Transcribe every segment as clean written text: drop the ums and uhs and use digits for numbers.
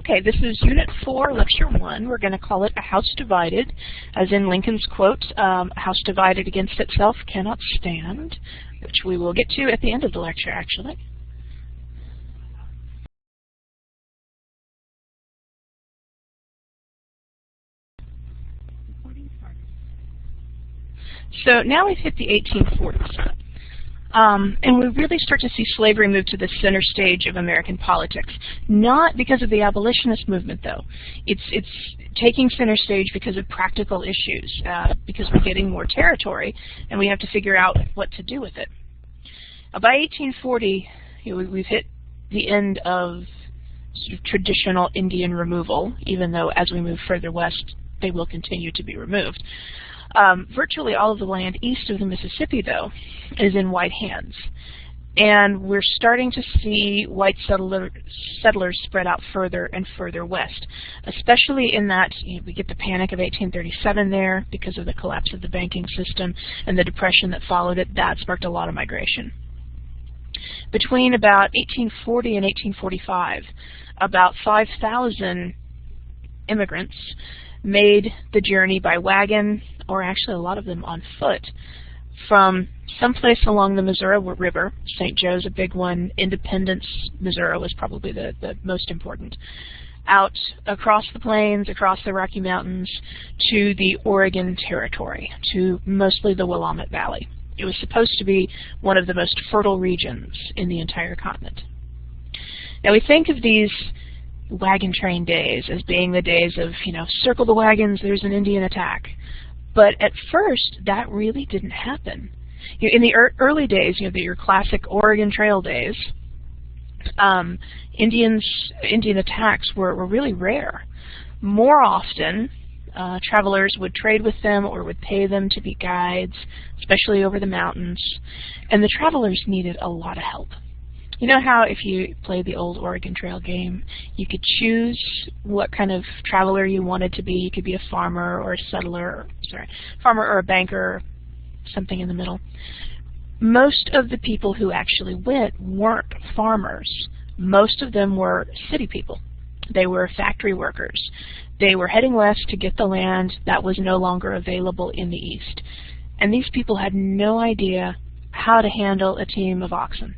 Okay, this is Unit 4, Lecture 1. We're going to call it A House Divided, as in Lincoln's quote, a house divided against itself cannot stand, which we will get to at the end of the lecture, actually. So now we've hit the 1840s. And we really start to see slavery move to the center stage of American politics. Not because of the abolitionist movement, though. It's taking center stage because of practical issues, because we're getting more territory, and we have to figure out what to do with it. By 1840, we've hit the end of sort of traditional Indian removal, even though as we move further west, they will continue to be removed. Virtually all of the land east of the Mississippi, though, is in white hands. And we're starting to see white settlers spread out further and further west, especially in that we get the Panic of 1837 there because of the collapse of the banking system and the depression that followed it. That sparked a lot of migration. Between about 1840 and 1845, about 5,000 immigrants made the journey by wagon, or actually a lot of them on foot, from someplace along the Missouri River. St. Joe's a big one. Independence, Missouri was probably the most important. Out across the plains, across the Rocky Mountains, to the Oregon Territory, to mostly the Willamette Valley. It was supposed to be one of the most fertile regions in the entire continent. Now we think of these wagon train days as being the days of, circle the wagons, there's an Indian attack. But at first, that really didn't happen. In the early days, your classic Oregon Trail days, Indian attacks were really rare. More often, travelers would trade with them or would pay them to be guides, especially over the mountains, and the travelers needed a lot of help. You know how if you played the old Oregon Trail game, you could choose what kind of traveler you wanted to be. You could be a farmer or a settler, farmer or a banker, something in the middle. Most of the people who actually went weren't farmers. Most of them were city people. They were factory workers. They were heading west to get the land that was no longer available in the east. And these people had no idea how to handle a team of oxen.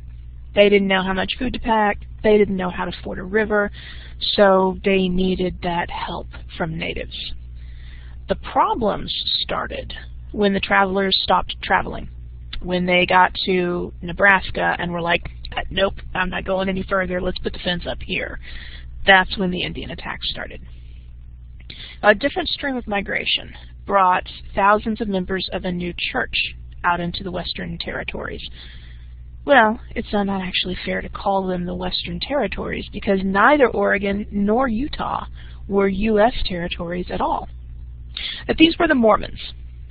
They didn't know how much food to pack. They didn't know how to ford a river, so they needed that help from natives. The problems started when the travelers stopped traveling. When they got to Nebraska and were like, nope, I'm not going any further, let's put the fence up here. That's when the Indian attacks started. A different stream of migration brought thousands of members of a new church out into the Western Territories. Well, it's not actually fair to call them the Western Territories because neither Oregon nor Utah were U.S. territories at all. But these were the Mormons.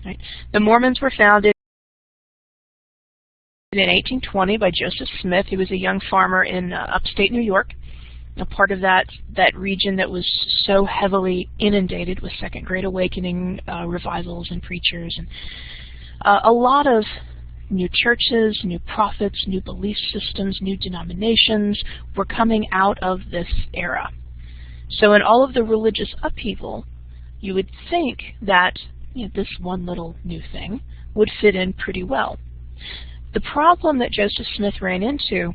Right? The Mormons were founded in 1820 by Joseph Smith. He was a young farmer in upstate New York, a part of that region that was so heavily inundated with Second Great Awakening revivals and preachers. And a lot of new churches, new prophets, new belief systems, new denominations were coming out of this era. So in all of the religious upheaval, you would think that this one little new thing would fit in pretty well. The problem that Joseph Smith ran into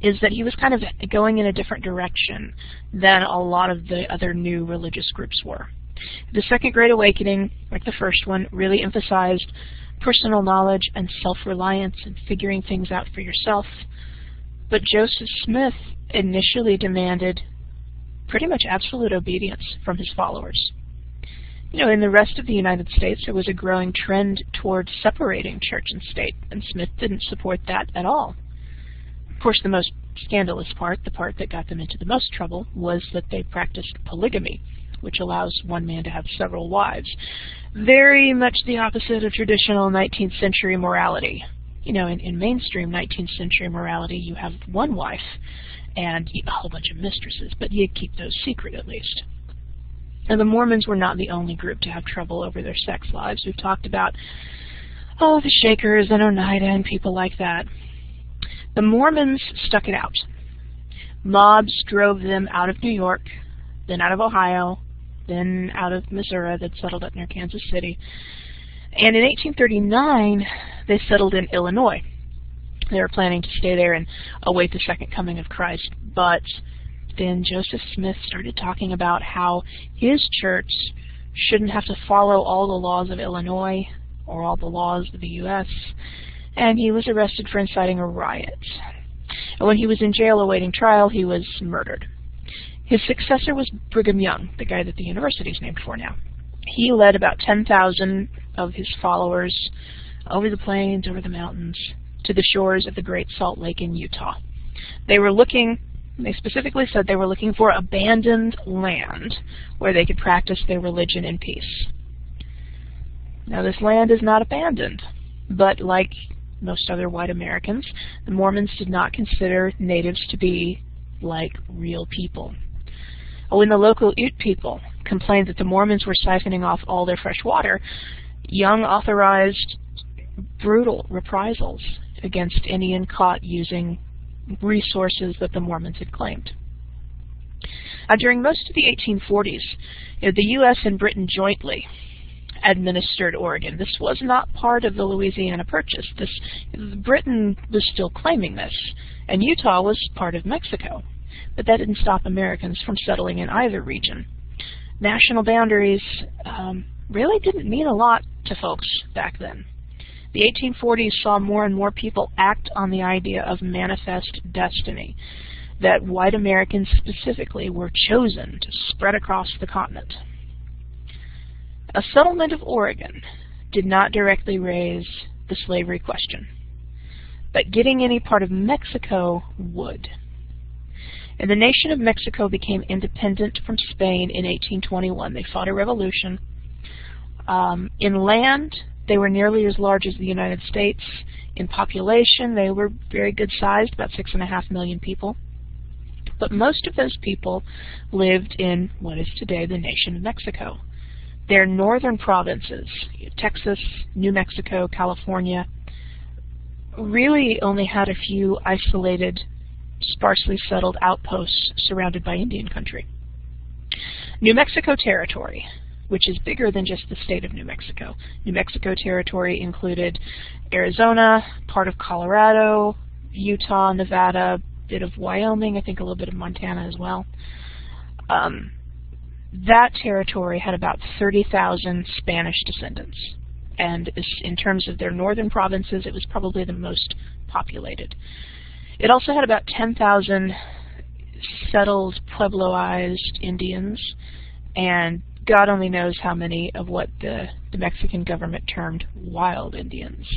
is that he was kind of going in a different direction than a lot of the other new religious groups were. The Second Great Awakening, like the first one, really emphasized personal knowledge and self-reliance and figuring things out for yourself. But Joseph Smith initially demanded pretty much absolute obedience from his followers. In the rest of the United States, there was a growing trend towards separating church and state, and Smith didn't support that at all. Of course, the most scandalous part, the part that got them into the most trouble, was that they practiced polygamy, which allows one man to have several wives. Very much the opposite of traditional 19th century morality. In mainstream 19th century morality, you have one wife and a whole bunch of mistresses, but you keep those secret at least. And the Mormons were not the only group to have trouble over their sex lives. We've talked about, the Shakers and Oneida and people like that. The Mormons stuck it out. Mobs drove them out of New York, then out of Ohio, then out of Missouri that settled up near Kansas City. And in 1839, they settled in Illinois. They were planning to stay there and await the second coming of Christ. But then Joseph Smith started talking about how his church shouldn't have to follow all the laws of Illinois or all the laws of the U.S., and he was arrested for inciting a riot. And when he was in jail awaiting trial, he was murdered. His successor was Brigham Young, the guy that the university is named for now. He led about 10,000 of his followers over the plains, over the mountains, to the shores of the Great Salt Lake in Utah. They specifically said they were looking for abandoned land where they could practice their religion in peace. Now, this land is not abandoned, but like most other white Americans, the Mormons did not consider natives to be like real people. When the local Ute people complained that the Mormons were siphoning off all their fresh water, Young authorized brutal reprisals against anyone caught using resources that the Mormons had claimed. During most of the 1840s, the U.S. and Britain jointly administered Oregon. This was not part of the Louisiana Purchase. Britain was still claiming this, and Utah was part of Mexico. But that didn't stop Americans from settling in either region. National boundaries really didn't mean a lot to folks back then. The 1840s saw more and more people act on the idea of manifest destiny, that white Americans specifically were chosen to spread across the continent. A settlement of Oregon did not directly raise the slavery question, but getting any part of Mexico would. And the nation of Mexico became independent from Spain in 1821. They fought a revolution. In land, they were nearly as large as the United States. In population, they were very good sized, about 6.5 million people. But most of those people lived in what is today the nation of Mexico. Their northern provinces, Texas, New Mexico, California, really only had a few isolated, sparsely settled outposts surrounded by Indian country. New Mexico Territory, which is bigger than just the state of New Mexico. New Mexico Territory included Arizona, part of Colorado, Utah, Nevada, a bit of Wyoming, I think a little bit of Montana as well. That territory had about 30,000 Spanish descendants. And in terms of their northern provinces, it was probably the most populated. It also had about 10,000 settled, Puebloized Indians, and God only knows how many of what the Mexican government termed wild Indians.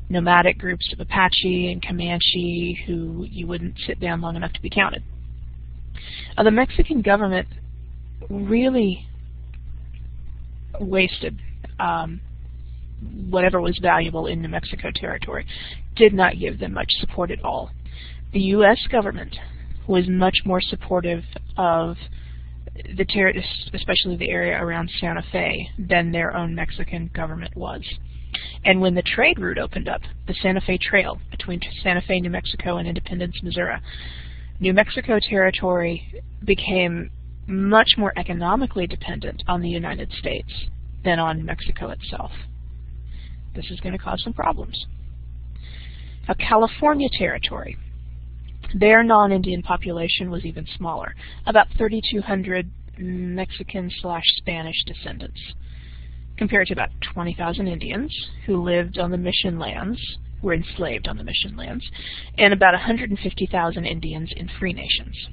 Nomadic groups of Apache and Comanche who you wouldn't sit down long enough to be counted. The Mexican government really wasted whatever was valuable in New Mexico Territory, did not give them much support at all. The U.S. government was much more supportive of the territory, especially the area around Santa Fe, than their own Mexican government was. And when the trade route opened up, the Santa Fe Trail between Santa Fe, New Mexico and Independence, Missouri, New Mexico Territory became much more economically dependent on the United States than on Mexico itself. This is going to cause some problems. Now, California Territory, their non-Indian population was even smaller, about 3,200 Mexican/Spanish descendants, compared to about 20,000 Indians who lived on the mission lands, were enslaved on the mission lands, and about 150,000 Indians in free nations.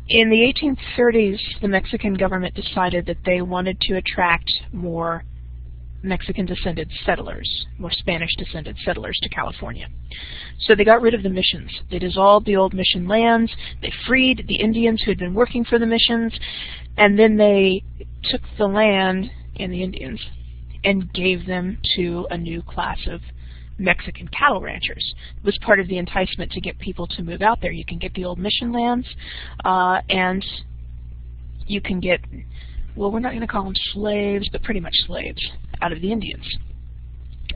In the 1830s, the Mexican government decided that they wanted to attract more Mexican-descended settlers, more Spanish-descended settlers to California. So they got rid of the missions. They dissolved the old mission lands, they freed the Indians who had been working for the missions, and then they took the land and the Indians and gave them to a new class of Mexican cattle ranchers. It was part of the enticement to get people to move out there. You can get the old mission lands, and you can get, well, we're not going to call them slaves, but pretty much slaves out of the Indians.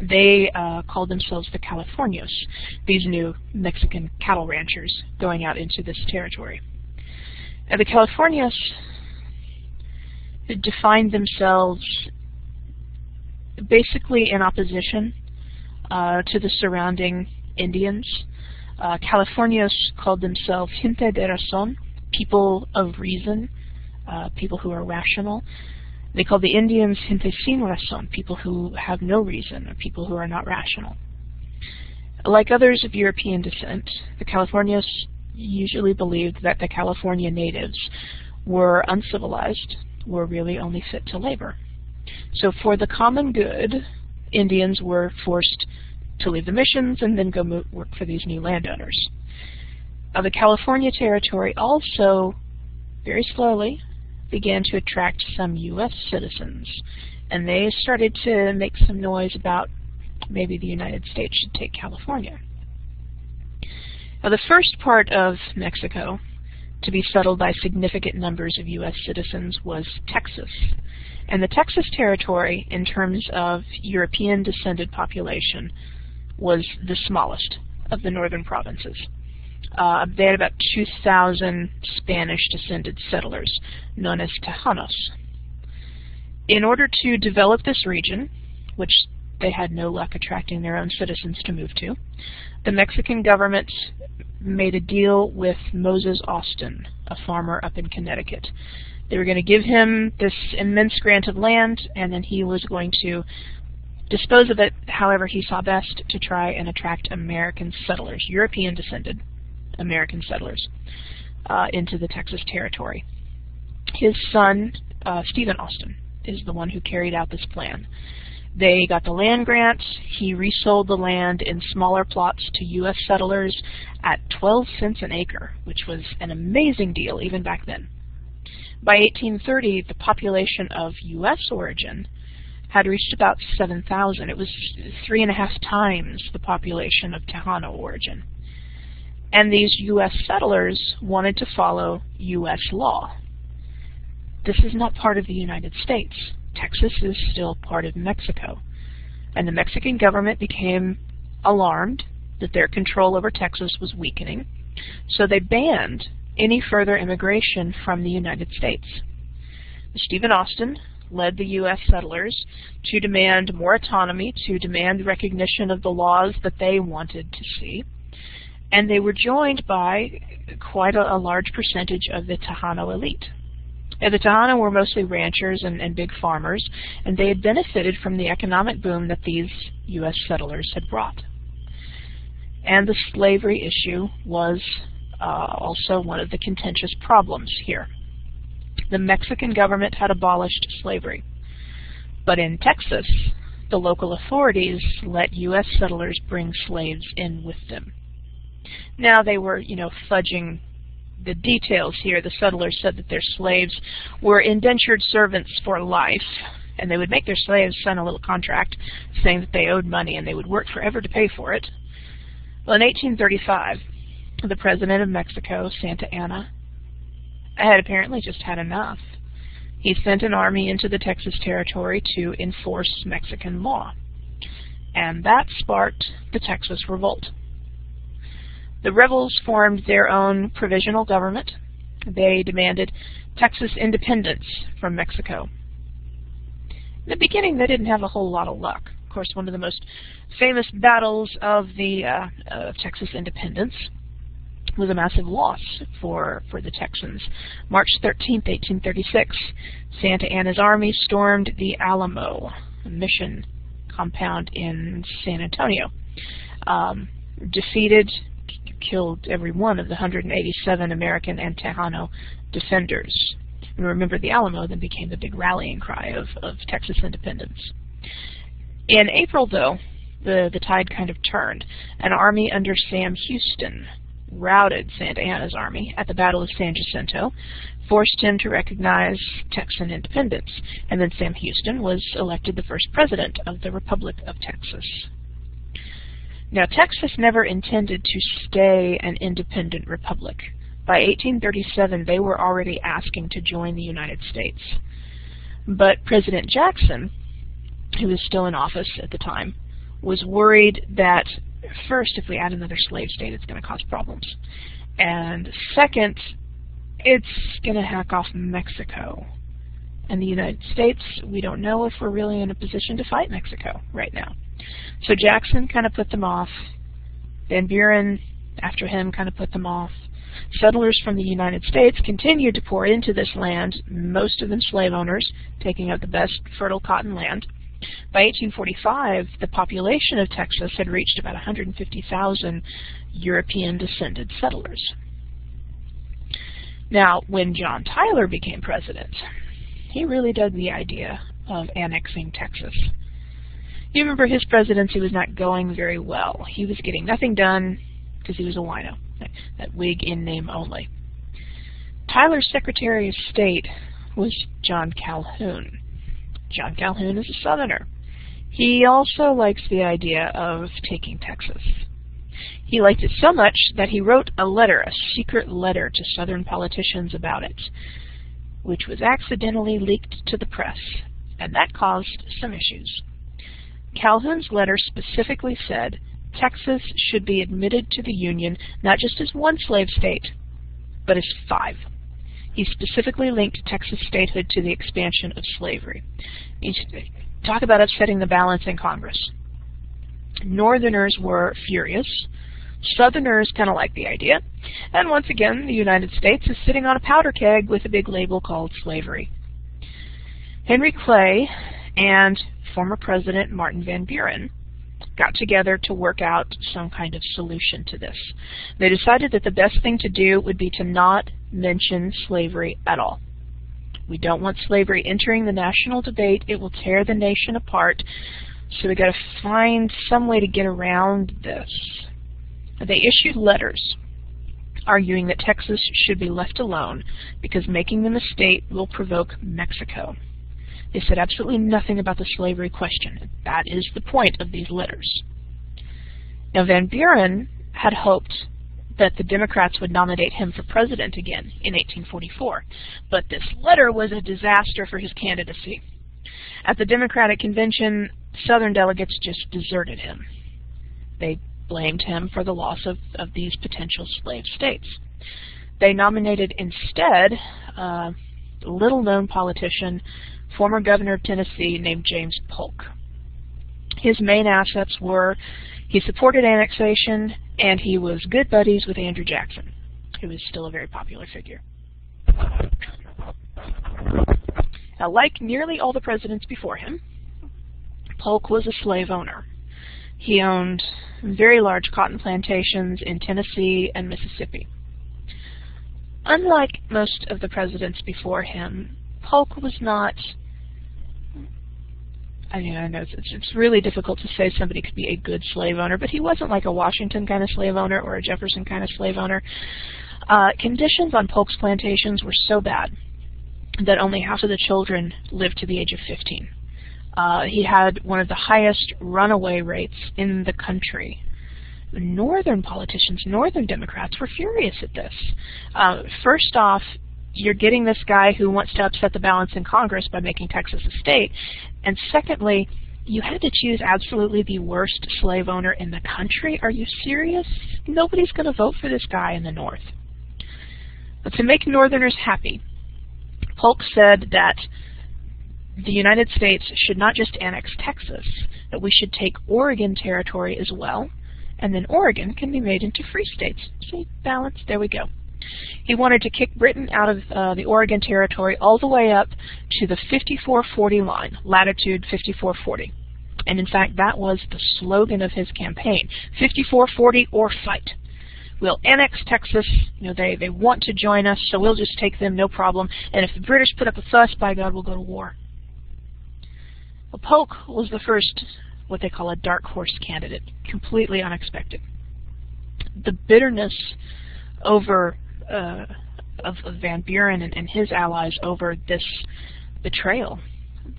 They called themselves the Californios, these new Mexican cattle ranchers going out into this territory. The Californios defined themselves basically in opposition to the surrounding Indians. Californios called themselves gente de razón, people of reason, people who are rational. They called the Indians gente sin razón, people who have no reason, or people who are not rational. Like others of European descent, the Californios usually believed that the California natives were uncivilized, were really only fit to labor. So for the common good, Indians were forced to leave the missions and then go work for these new landowners. The California territory also, very slowly, began to attract some U.S. citizens, and they started to make some noise about maybe the United States should take California. Now, the first part of Mexico to be settled by significant numbers of U.S. citizens was Texas. And the Texas territory, in terms of European-descended population, was the smallest of the northern provinces. They had about 2,000 Spanish-descended settlers, known as Tejanos. In order to develop this region, which they had no luck attracting their own citizens to move to, the Mexican government made a deal with Moses Austin, a farmer up in Connecticut. They were going to give him this immense grant of land, and then he was going to dispose of it however he saw best to try and attract American settlers, European-descended American settlers, into the Texas territory. His son, Stephen Austin, is the one who carried out this plan. They got the land grant. He resold the land in smaller plots to U.S. settlers at 12 cents an acre, which was an amazing deal even back then. By 1830, the population of U.S. origin had reached about 7,000. It was 3.5 times the population of Tejano origin. And these U.S. settlers wanted to follow U.S. law. This is not part of the United States. Texas is still part of Mexico. And the Mexican government became alarmed that their control over Texas was weakening, so they banned any further immigration from the United States. Stephen Austin led the U.S. settlers to demand more autonomy, to demand recognition of the laws that they wanted to see, and they were joined by quite a large percentage of the Tejano elite. And the Tejano were mostly ranchers and big farmers, and they had benefited from the economic boom that these U.S. settlers had brought. And the slavery issue was also one of the contentious problems here. The Mexican government had abolished slavery, but in Texas, the local authorities let U.S. settlers bring slaves in with them. Now they were, fudging the details here. The settlers said that their slaves were indentured servants for life, and they would make their slaves sign a little contract saying that they owed money and they would work forever to pay for it. Well, in 1835, the president of Mexico, Santa Anna, had apparently just had enough. He sent an army into the Texas territory to enforce Mexican law, and that sparked the Texas Revolt. The rebels formed their own provisional government. They demanded Texas independence from Mexico. In the beginning, they didn't have a whole lot of luck. Of course, one of the most famous battles of the Texas independence was a massive loss for the Texans. March 13th, 1836, Santa Anna's army stormed the Alamo, a mission compound in San Antonio. Defeated, killed every one of the 187 American and Tejano defenders. And remember, the Alamo then became the big rallying cry of Texas independence. In April, though, the tide kind of turned. An army under Sam Houston routed Santa Anna's army at the Battle of San Jacinto, forced him to recognize Texan independence, and then Sam Houston was elected the first president of the Republic of Texas. Now, Texas never intended to stay an independent republic. By 1837, they were already asking to join the United States. But President Jackson, who was still in office at the time, was worried that, first, if we add another slave state, it's going to cause problems. And second, it's going to hack off Mexico. And the United States, we don't know if we're really in a position to fight Mexico right now. So Jackson kind of put them off. Van Buren, after him, kind of put them off. Settlers from the United States continued to pour into this land, most of them slave owners, taking up the best fertile cotton land. By 1845, the population of Texas had reached about 150,000 European-descended settlers. Now, when John Tyler became president, he really dug the idea of annexing Texas. You remember his presidency was not going very well. He was getting nothing done because he was a wino, that Whig in name only. Tyler's Secretary of State was John Calhoun. John Calhoun is a Southerner. He also likes the idea of taking Texas. He liked it so much that he wrote a letter, a secret letter to Southern politicians about it, which was accidentally leaked to the press, and that caused some issues. Calhoun's letter specifically said Texas should be admitted to the Union not just as one slave state, but as 5. He specifically linked Texas statehood to the expansion of slavery. Talk about upsetting the balance in Congress. Northerners were furious. Southerners kind of liked the idea. And once again, the United States is sitting on a powder keg with a big label called slavery. Henry Clay and former President Martin Van Buren got together to work out some kind of solution to this. They decided that the best thing to do would be to not mention slavery at all. We don't want slavery entering the national debate. It will tear the nation apart. So we got to find some way to get around this. They issued letters arguing that Texas should be left alone because making them a state will provoke Mexico. They said absolutely nothing about the slavery question. That is the point of these letters. Now, Van Buren had hoped that the Democrats would nominate him for president again in 1844, but this letter was a disaster for his candidacy. At the Democratic convention, Southern delegates just deserted him. They blamed him for the loss of these potential slave states. They nominated instead a little-known politician, former governor of Tennessee named James Polk. His main assets were he supported annexation and he was good buddies with Andrew Jackson, who is still a very popular figure. Now, like nearly all the presidents before him, Polk was a slave owner. He owned very large cotton plantations in Tennessee and Mississippi. Unlike most of the presidents before him, Polk was not, I know it's really difficult to say somebody could be a good slave owner, but he wasn't like a Washington kind of slave owner or a Jefferson kind of slave owner. Conditions on Polk's plantations were so bad that only half of the children lived to the age of 15. He had one of the highest runaway rates in the country. Northern politicians, Northern Democrats, were furious at this. First off, you're getting this guy who wants to upset the balance in Congress by making Texas a state. And secondly, you had to choose absolutely the worst slave owner in the country. Are you serious? Nobody's going to vote for this guy in the North. But to make Northerners happy, Polk said that the United States should not just annex Texas, that we should take Oregon territory as well, and then Oregon can be made into free states. See, balance, there we go. He wanted to kick Britain out of the Oregon territory all the way up to the 5440 line, latitude 5440. And in fact, that was the slogan of his campaign, 5440 or fight. We'll annex Texas, they want to join us, so we'll just take them, no problem. And if the British put up a fuss, by God, we'll go to war. Well, Polk was the first, what they call a dark horse candidate, completely unexpected. The bitterness over of Van Buren and his allies over this betrayal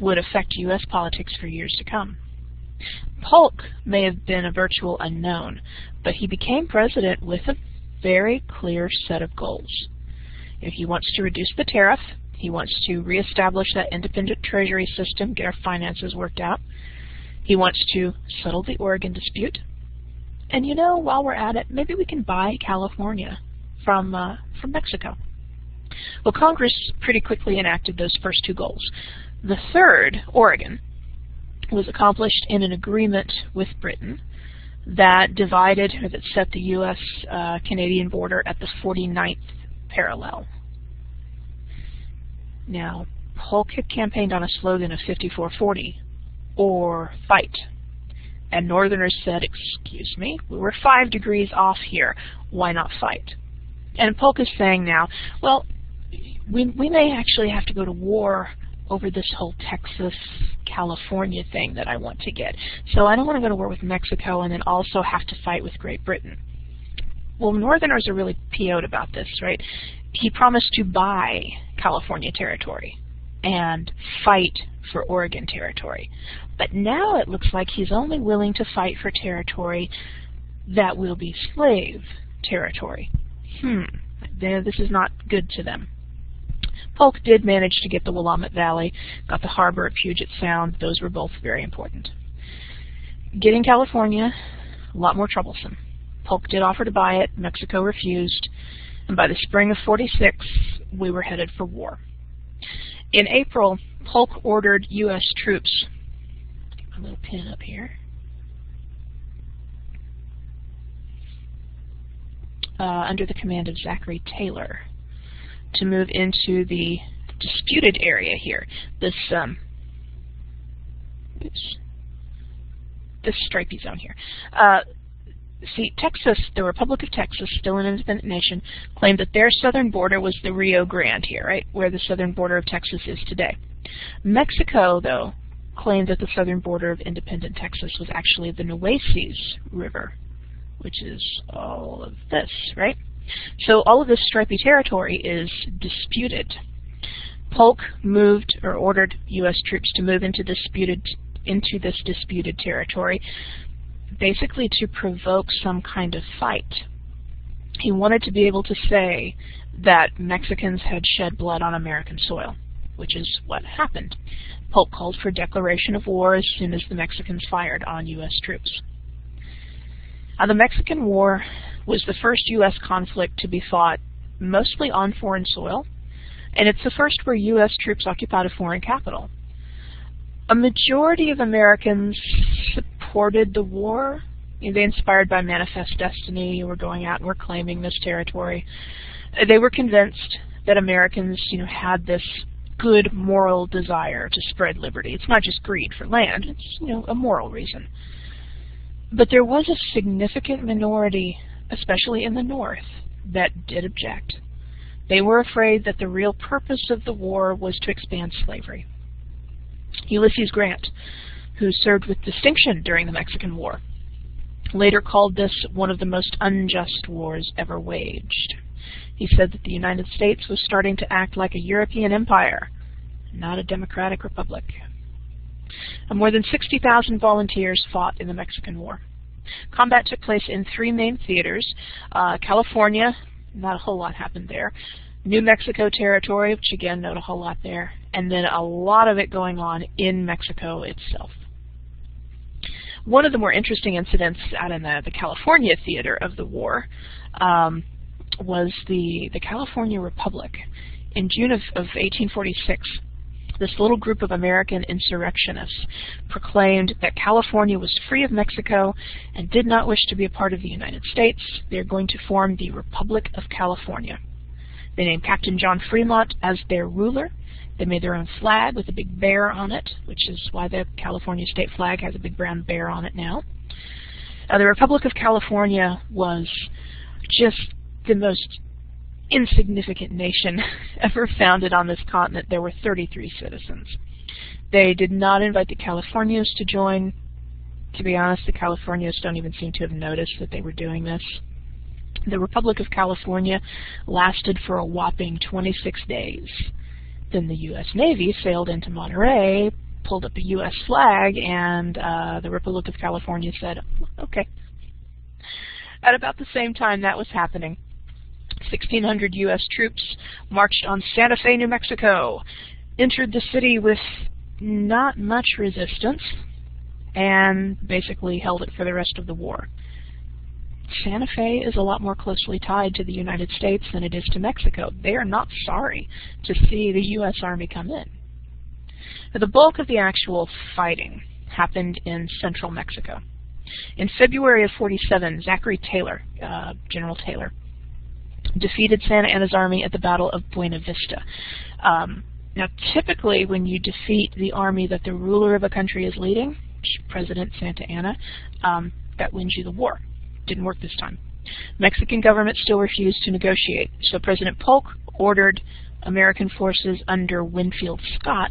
would affect U.S. politics for years to come. Polk may have been a virtual unknown, but he became president with a very clear set of goals. He wants to reduce the tariff. He wants to reestablish that independent treasury system, get our finances worked out. He wants to settle the Oregon dispute. And you know, while we're at it, maybe we can buy California from Mexico. Well, Congress pretty quickly enacted those first two goals. The third, Oregon, was accomplished in an agreement with Britain that divided, or that set the U.S.-Canadian border at the 49th parallel. Now, Polk had campaigned on a slogan of 5440, or fight. And Northerners said, excuse me, we were 5 degrees off here, why not fight? And Polk is saying now, well, we may actually have to go to war over this whole Texas-California thing that I want to get. So I don't want to go to war with Mexico and then also have to fight with Great Britain. Well, Northerners are really PO'd about this, right? He promised to buy California territory and fight for Oregon territory. But now it looks like he's only willing to fight for territory that will be slave territory. This is not good to them. Polk did manage to get the Willamette Valley, got the harbor at Puget Sound. Those were both very important. Getting California, a lot more troublesome. Polk did offer to buy it. Mexico refused. And by the spring of '46, we were headed for war. In April, Polk ordered U.S. troops, a little pin up here, under the command of Zachary Taylor, to move into the disputed area here. This stripy zone here. See, Texas, the Republic of Texas, still an independent nation, claimed that their southern border was the Rio Grande here, right, where the southern border of Texas is today. Mexico, though, claimed that the southern border of independent Texas was actually the Nueces River, which is all of this, right? So all of this stripy territory is disputed. Polk moved, or ordered U.S. troops to move into this disputed territory, basically to provoke some kind of fight. He wanted to be able to say that Mexicans had shed blood on American soil, which is what happened. Polk called for a declaration of war as soon as the Mexicans fired on U.S. troops. Now, the Mexican War was the first U.S. conflict to be fought mostly on foreign soil, and it's the first where U.S. troops occupied a foreign capital. A majority of Americans supported the war. They, inspired by Manifest Destiny, were going out and were claiming this territory. They were convinced that Americans, had this good moral desire to spread liberty. It's not just greed for land, it's, a moral reason. But there was a significant minority, especially in the North, that did object. They were afraid that the real purpose of the war was to expand slavery. Ulysses Grant, who served with distinction during the Mexican War, later called this one of the most unjust wars ever waged. He said that the United States was starting to act like a European empire, not a democratic republic. More than 60,000 volunteers fought in the Mexican War. Combat took place in 3 main theaters. California, not a whole lot happened there. New Mexico territory, which again, not a whole lot there. And then a lot of it going on in Mexico itself. One of the more interesting incidents out in the California theater of the war was the California Republic. In June of 1846, this little group of American insurrectionists proclaimed that California was free of Mexico and did not wish to be a part of the United States. They're going to form the Republic of California. They named Captain John Fremont as their ruler. They made their own flag with a big bear on it, which is why the California state flag has a big brown bear on it now. The Republic of California was just the most insignificant nation ever founded on this continent. There were 33 citizens. They did not invite the Californios to join. To be honest, the Californios don't even seem to have noticed that they were doing this. The Republic of California lasted for a whopping 26 days. Then the U.S. Navy sailed into Monterey, pulled up a U.S. flag, and the Republic of California said, okay. At about the same time that was happening, 1,600 U.S. troops marched on Santa Fe, New Mexico, entered the city with not much resistance, and basically held it for the rest of the war. Santa Fe is a lot more closely tied to the United States than it is to Mexico. They are not sorry to see the U.S. Army come in. Now, the bulk of the actual fighting happened in central Mexico. In February of '47, Zachary Taylor, General Taylor, defeated Santa Anna's army at the Battle of Buena Vista. Now, typically, when you defeat the army that the ruler of a country is leading, President Santa Anna, that wins you the war. Didn't work this time. Mexican government still refused to negotiate, so President Polk ordered American forces under Winfield Scott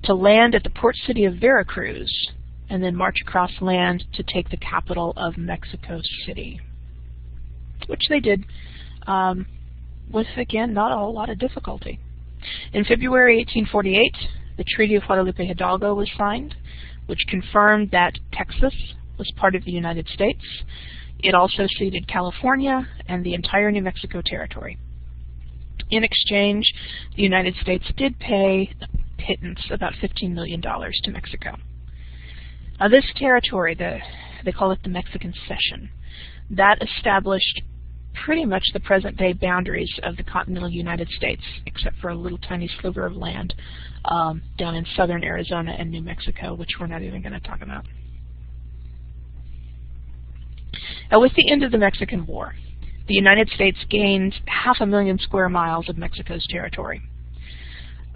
to land at the port city of Veracruz and then march across land to take the capital of Mexico City, which they did with, again, not a whole lot of difficulty. In February 1848, the Treaty of Guadalupe Hidalgo was signed, which confirmed that Texas was part of the United States. It also ceded California and the entire New Mexico territory. In exchange, the United States did pay a pittance, about $15 million, to Mexico. Now, this territory, they call it the Mexican Cession, that established pretty much the present-day boundaries of the continental United States, except for a little tiny sliver of land down in southern Arizona and New Mexico, which we're not even going to talk about. Now, with the end of the Mexican War, the United States gained 500,000 square miles of Mexico's territory.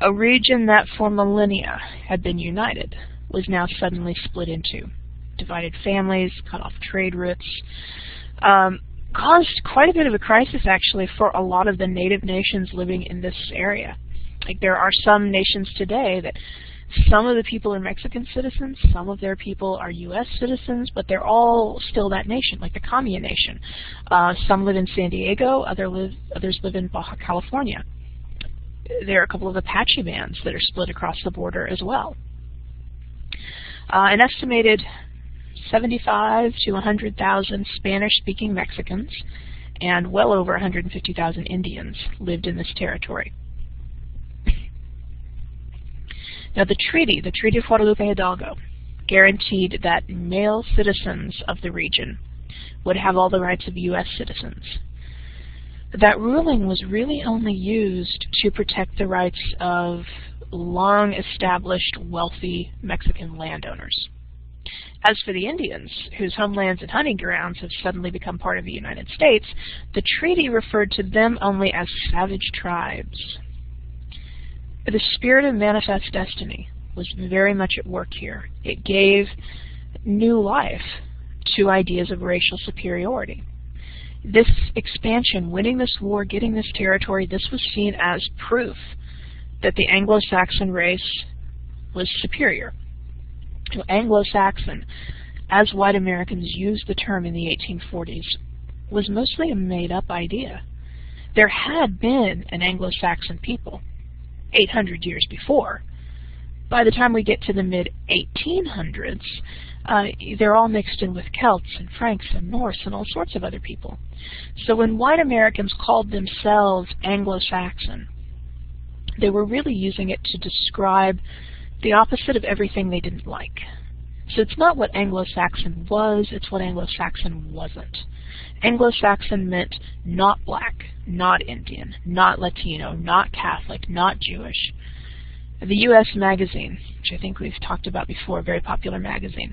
A region that for millennia had been united was now suddenly split into. Divided families, cut off trade routes, caused quite a bit of a crisis, actually, for a lot of the native nations living in this area. Like, there are some nations today that some of the people are Mexican citizens, some of their people are U.S. citizens, but they're all still that nation, like the Commune Nation. Some live in San Diego, others live in Baja California. There are a couple of Apache bands that are split across the border as well. An estimated 75 to 100,000 Spanish-speaking Mexicans and well over 150,000 Indians lived in this territory. Now, the Treaty of Guadalupe Hidalgo, guaranteed that male citizens of the region would have all the rights of U.S. citizens. That ruling was really only used to protect the rights of long-established, wealthy Mexican landowners. As for the Indians, whose homelands and hunting grounds have suddenly become part of the United States, the treaty referred to them only as savage tribes. The spirit of manifest destiny was very much at work here. It gave new life to ideas of racial superiority. This expansion, winning this war, getting this territory, this was seen as proof that the Anglo-Saxon race was superior. Anglo-Saxon, as white Americans used the term in the 1840s, was mostly a made-up idea. There had been an Anglo-Saxon people 800 years before. By the time we get to the mid-1800s, they're all mixed in with Celts and Franks and Norse and all sorts of other people. So when white Americans called themselves Anglo-Saxon, they were really using it to describe the opposite of everything they didn't like. So it's not what Anglo-Saxon was, it's what Anglo-Saxon wasn't. Anglo-Saxon meant not black, not Indian, not Latino, not Catholic, not Jewish. The U.S. magazine, which I think we've talked about before, a very popular magazine,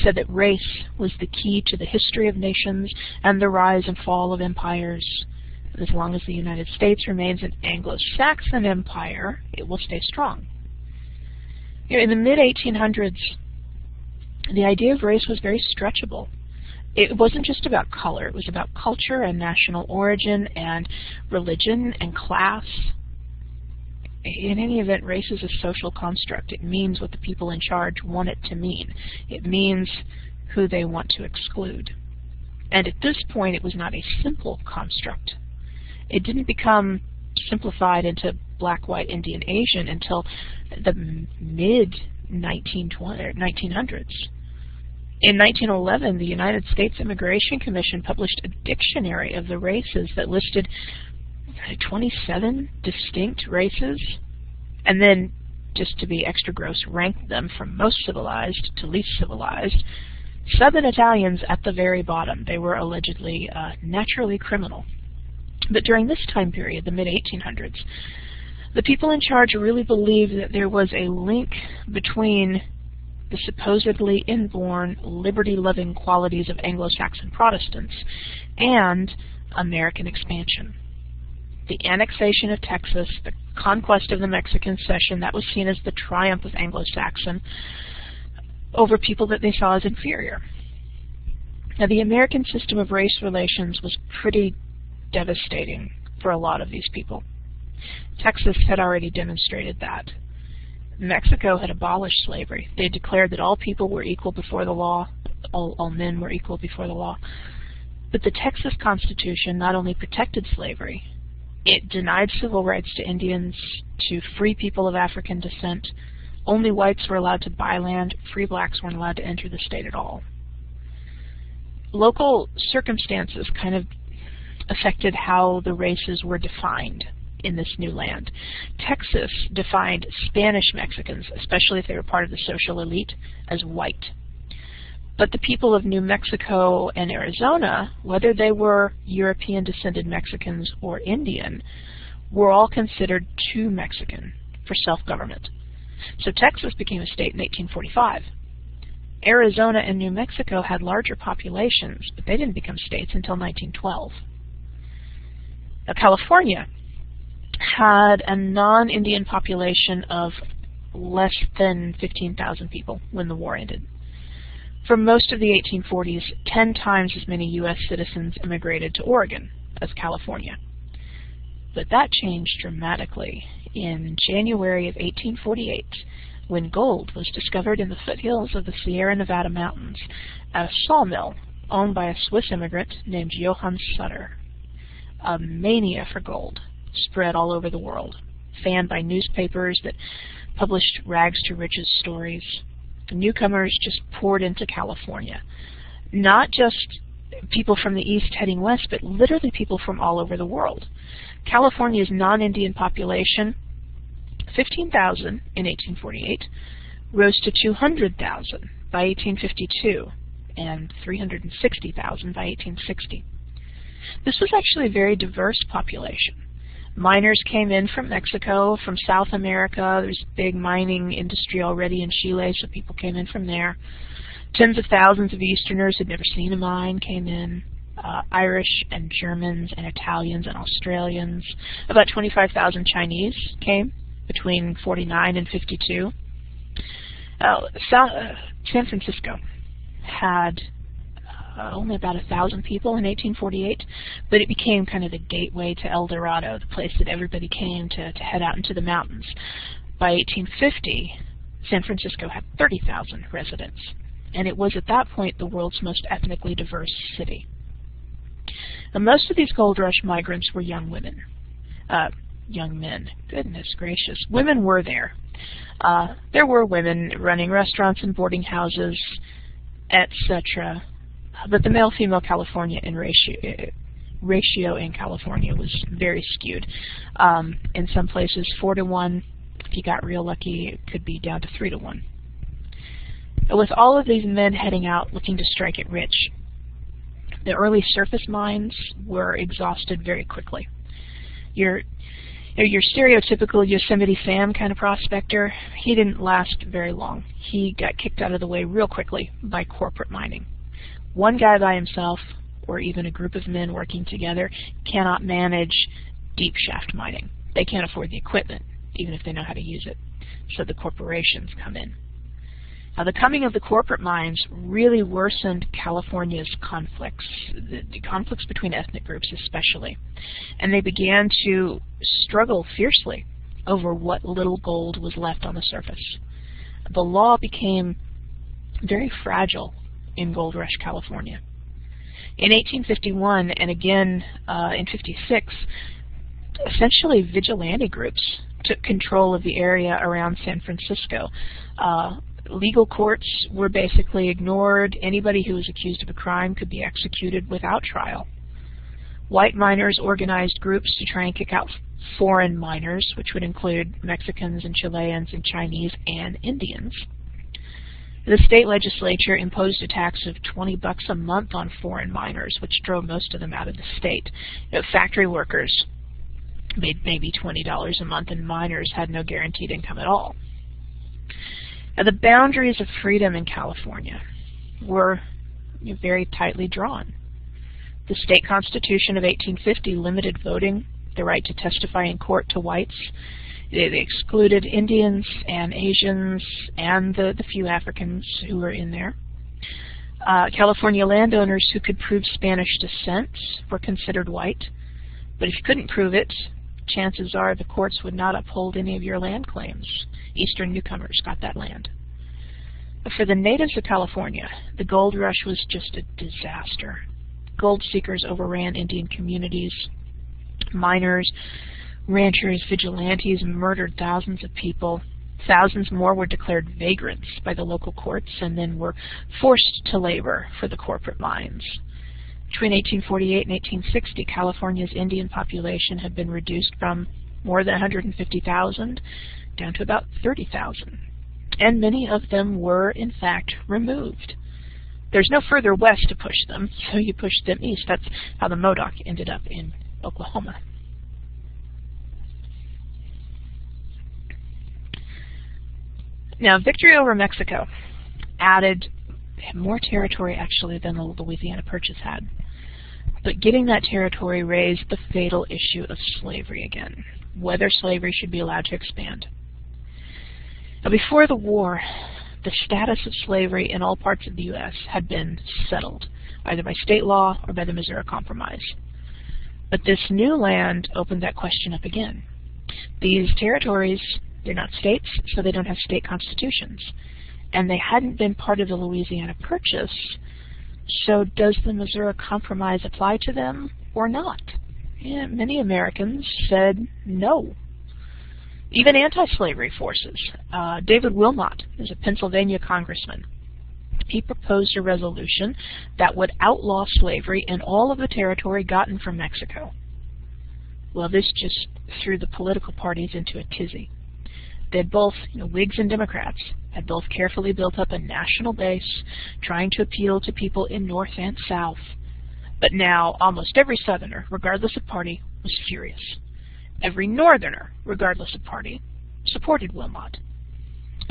said that race was the key to the history of nations and the rise and fall of empires. As long as the United States remains an Anglo-Saxon empire, it will stay strong. In the mid-1800s, the idea of race was very stretchable. It wasn't just about color. It was about culture and national origin and religion and class. In any event, race is a social construct. It means what the people in charge want it to mean. It means who they want to exclude. And at this point, it was not a simple construct. It didn't become simplified into black, white, Indian, Asian until the mid-1900s. In 1911, the United States Immigration Commission published a dictionary of the races that listed 27 distinct races. And then just to be extra gross, ranked them from most civilized to least civilized. Southern Italians at the very bottom. They were allegedly naturally criminal. But during this time period, the mid-1800s, the people in charge really believed that there was a link between the supposedly inborn, liberty-loving qualities of Anglo-Saxon Protestants and American expansion. The annexation of Texas, the conquest of the Mexican cession, that was seen as the triumph of Anglo-Saxon over people that they saw as inferior. Now, the American system of race relations was pretty devastating for a lot of these people. Texas had already demonstrated that. Mexico had abolished slavery. They declared that all people were equal before the law, all men were equal before the law. But the Texas Constitution not only protected slavery, it denied civil rights to Indians, to free people of African descent. Only whites were allowed to buy land. Free blacks weren't allowed to enter the state at all. Local circumstances kind of affected how the races were defined in this new land. Texas defined Spanish Mexicans, especially if they were part of the social elite, as white. But the people of New Mexico and Arizona, whether they were European-descended Mexicans or Indian, were all considered too Mexican for self-government. So Texas became a state in 1845. Arizona and New Mexico had larger populations, but they didn't become states until 1912. Now, California had a non-Indian population of less than 15,000 people when the war ended. For most of the 1840s, 10 times as many U.S. citizens immigrated to Oregon as California. But that changed dramatically in January of 1848, when gold was discovered in the foothills of the Sierra Nevada mountains at a sawmill owned by a Swiss immigrant named Johann Sutter. A mania for gold spread all over the world, fanned by newspapers that published rags to riches stories. Newcomers just poured into California. Not just people from the east heading west, but literally people from all over the world. California's non-Indian population, 15,000 in 1848, rose to 200,000 by 1852 and 360,000 by 1860. This was actually a very diverse population. Miners came in from Mexico, from South America. There's a big mining industry already in Chile, so people came in from there. Tens of thousands of Easterners who'd never seen a mine came in. Irish and Germans and Italians and Australians. About 25,000 Chinese came between 49 and 52. San Francisco had only about 1,000 people in 1848, but it became kind of the gateway to El Dorado, the place that everybody came to head out into the mountains. By 1850, San Francisco had 30,000 residents, and it was at that point the world's most ethnically diverse city. Now, most of these gold rush migrants were young women. Young men. Goodness gracious. Women were there. There were women running restaurants and boarding houses, etc. But the male-female California in ratio in California was very skewed. In some places 4-to-1. If you got real lucky, it could be down to 3-to-1. But with all of these men heading out looking to strike it rich, the early surface mines were exhausted very quickly. Your stereotypical Yosemite Sam kind of prospector, he didn't last very long. He got kicked out of the way real quickly by corporate mining. One guy by himself, or even a group of men working together, cannot manage deep shaft mining. They can't afford the equipment, even if they know how to use it. So the corporations come in. Now, the coming of the corporate mines really worsened California's conflicts, the conflicts between ethnic groups especially. And they began to struggle fiercely over what little gold was left on the surface. The law became very fragile in Gold Rush, California. In 1851 and again in 56, essentially vigilante groups took control of the area around San Francisco. Legal courts were basically ignored. Anybody who was accused of a crime could be executed without trial. White miners organized groups to try and kick out foreign miners, which would include Mexicans and Chileans and Chinese and Indians. The state legislature imposed a tax of $20 a month on foreign miners, which drove most of them out of the state. Factory workers made maybe $20 a month, and miners had no guaranteed income at all. Now, the boundaries of freedom in California were very tightly drawn. The state constitution of 1850 limited voting, the right to testify in court, to whites. They excluded Indians and Asians and the few Africans who were in there. California landowners who could prove Spanish descent were considered white, but if you couldn't prove it, chances are the courts would not uphold any of your land claims. Eastern newcomers got that land. But for the natives of California, the gold rush was just a disaster. Gold seekers overran Indian communities. Miners, ranchers, vigilantes murdered thousands of people. Thousands more were declared vagrants by the local courts and then were forced to labor for the corporate mines. Between 1848 and 1860, California's Indian population had been reduced from more than 150,000 down to about 30,000. And many of them were, in fact, removed. There's no further west to push them, so you push them east. That's how the Modoc ended up in Oklahoma. Now, victory over Mexico added more territory, actually, than the Louisiana Purchase had. But getting that territory raised the fatal issue of slavery again, whether slavery should be allowed to expand. Now, before the war, the status of slavery in all parts of the U.S. had been settled, either by state law or by the Missouri Compromise. But this new land opened that question up again. These territories, they're not states, so they don't have state constitutions. And they hadn't been part of the Louisiana Purchase, so does the Missouri Compromise apply to them or not? Yeah, many Americans said no. Even anti-slavery forces. David Wilmot is a Pennsylvania congressman. He proposed a resolution that would outlaw slavery in all of the territory gotten from Mexico. Well, this just threw the political parties into a tizzy. They had both, Whigs and Democrats, had both carefully built up a national base, trying to appeal to people in North and South. But now almost every Southerner, regardless of party, was furious. Every Northerner, regardless of party, supported Wilmot.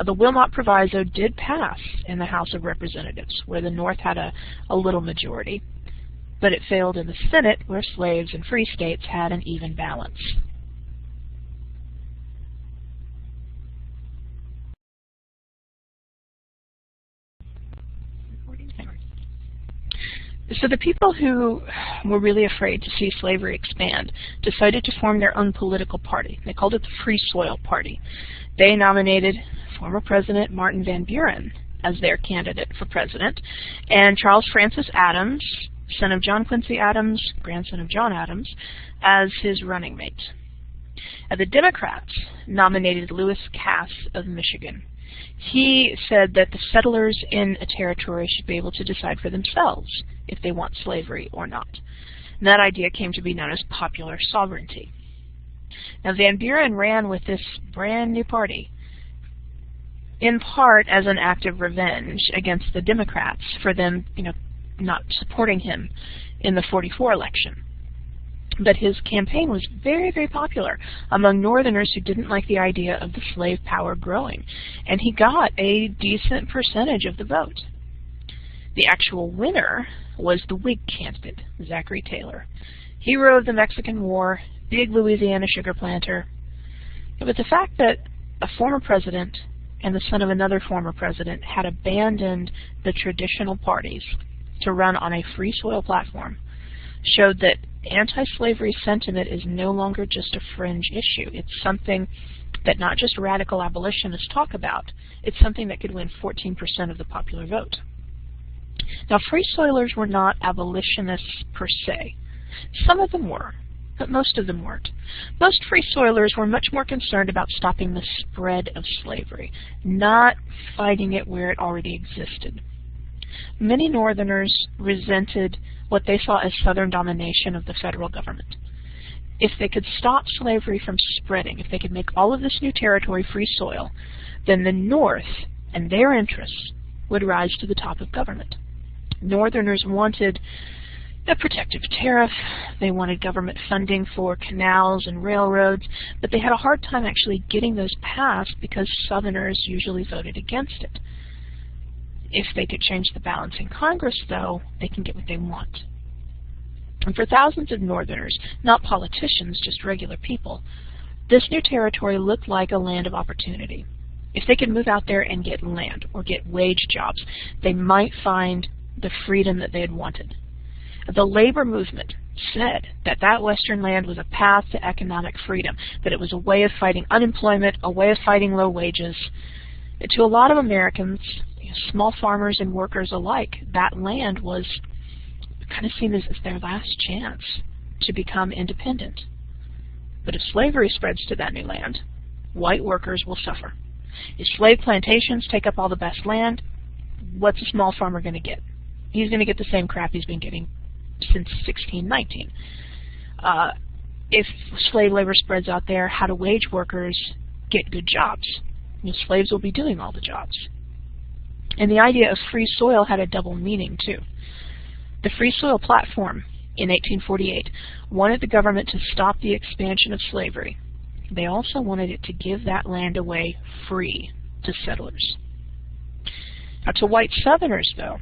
The Wilmot Proviso did pass in the House of Representatives, where the North had a little majority, but it failed in the Senate, where slaves and free states had an even balance. So the people who were really afraid to see slavery expand decided to form their own political party. They called it the Free Soil Party. They nominated former President Martin Van Buren as their candidate for president, and Charles Francis Adams, son of John Quincy Adams, grandson of John Adams, as his running mate. The Democrats nominated Lewis Cass of Michigan. He said that the settlers in a territory should be able to decide for themselves if they want slavery or not. And that idea came to be known as popular sovereignty. Now, Van Buren ran with this brand new party, in part as an act of revenge against the Democrats for them, not supporting him in the '44 election. But his campaign was very, very popular among Northerners who didn't like the idea of the slave power growing. And he got a decent percentage of the vote. The actual winner was the Whig candidate, Zachary Taylor. Hero of the Mexican War, big Louisiana sugar planter. But the fact that a former president and the son of another former president had abandoned the traditional parties to run on a free soil platform showed that anti-slavery sentiment is no longer just a fringe issue. It's something that not just radical abolitionists talk about. It's something that could win 14% of the popular vote. Now, free soilers were not abolitionists per se. Some of them were, but most of them weren't. Most free soilers were much more concerned about stopping the spread of slavery, not fighting it where it already existed. Many Northerners resented what they saw as Southern domination of the federal government. If they could stop slavery from spreading, if they could make all of this new territory free soil, then the North and their interests would rise to the top of government. Northerners wanted a protective tariff, they wanted government funding for canals and railroads, but they had a hard time actually getting those passed because Southerners usually voted against it. If they could change the balance in Congress, though, they can get what they want. And for thousands of Northerners, not politicians, just regular people, this new territory looked like a land of opportunity. If they could move out there and get land or get wage jobs, they might find the freedom that they had wanted. The labor movement said that that western land was a path to economic freedom, that it was a way of fighting unemployment, a way of fighting low wages. To a lot of Americans, small farmers and workers alike, that land was kind of seen as their last chance to become independent. But if slavery spreads to that new land, white workers will suffer. If slave plantations take up all the best land, what's a small farmer going to get? He's going to get the same crap he's been getting since 1619. If slave labor spreads out there, how do wage workers get good jobs? Slaves will be doing all the jobs. And the idea of free soil had a double meaning, too. The Free Soil Platform in 1848 wanted the government to stop the expansion of slavery. They also wanted it to give that land away free to settlers. Now, to white Southerners, though,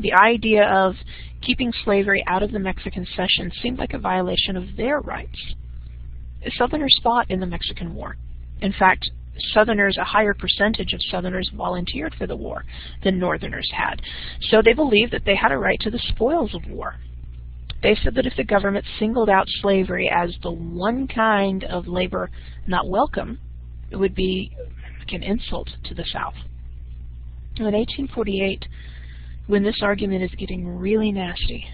the idea of keeping slavery out of the Mexican cession seemed like a violation of their rights. Southerners fought in the Mexican War. In fact, Southerners, a higher percentage of Southerners volunteered for the war than Northerners had. So they believed that they had a right to the spoils of war. They said that if the government singled out slavery as the one kind of labor not welcome, it would be like an insult to the South. In 1848, when this argument is getting really nasty,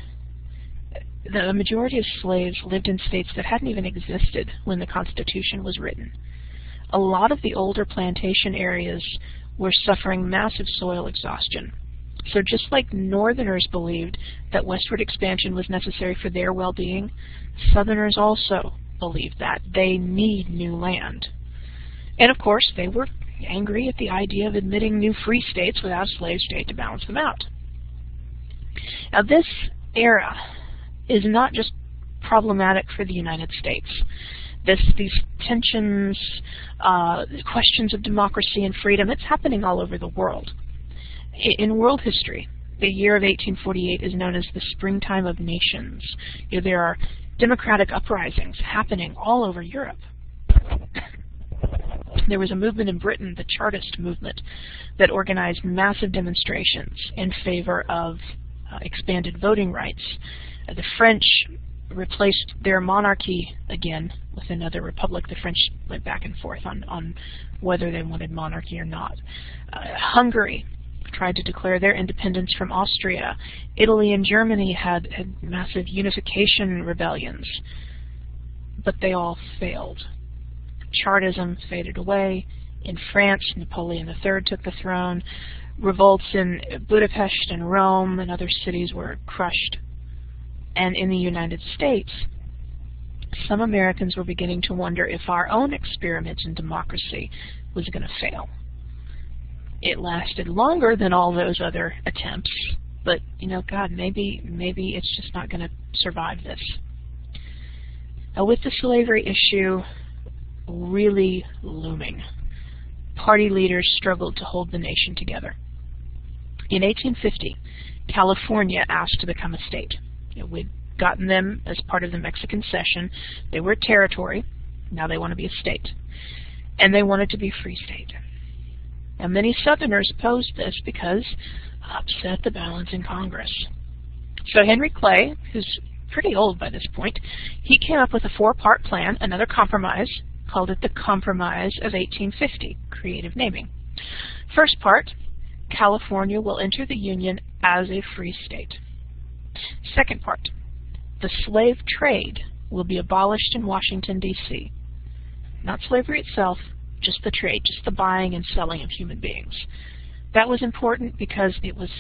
the majority of slaves lived in states that hadn't even existed when the Constitution was written. A lot of the older plantation areas were suffering massive soil exhaustion. So just like Northerners believed that westward expansion was necessary for their well-being, Southerners also believed that. They need new land. And of course, they were angry at the idea of admitting new free states without a slave state to balance them out. Now this era is not just problematic for the United States. These tensions, questions of democracy and freedom, it's happening all over the world. In world history, the year of 1848 is known as the Springtime of Nations. There are democratic uprisings happening all over Europe. There was a movement in Britain, the Chartist movement, that organized massive demonstrations in favor of expanded voting rights. The French replaced their monarchy again with another republic. The French went back and forth on whether they wanted monarchy or not. Hungary tried to declare their independence from Austria. Italy and Germany had massive unification rebellions, but they all failed. Chartism faded away. In France, Napoleon III took the throne. Revolts in Budapest and Rome and other cities were crushed. And in the United States, some Americans were beginning to wonder if our own experiment in democracy was going to fail. It lasted longer than all those other attempts, but, God, maybe it's just not going to survive this. Now, with the slavery issue really looming, party leaders struggled to hold the nation together. In 1850, California asked to become a state. We'd gotten them as part of the Mexican cession. They were a territory. Now they want to be a state. And they wanted to be a free state. Now many Southerners opposed this because it upset the balance in Congress. So Henry Clay, who's pretty old by this point, he came up with a four-part plan, another compromise, called it the Compromise of 1850, creative naming. First part, California will enter the Union as a free state. Second part, the slave trade will be abolished in Washington, D.C. Not slavery itself, just the trade, just the buying and selling of human beings. That was important because it was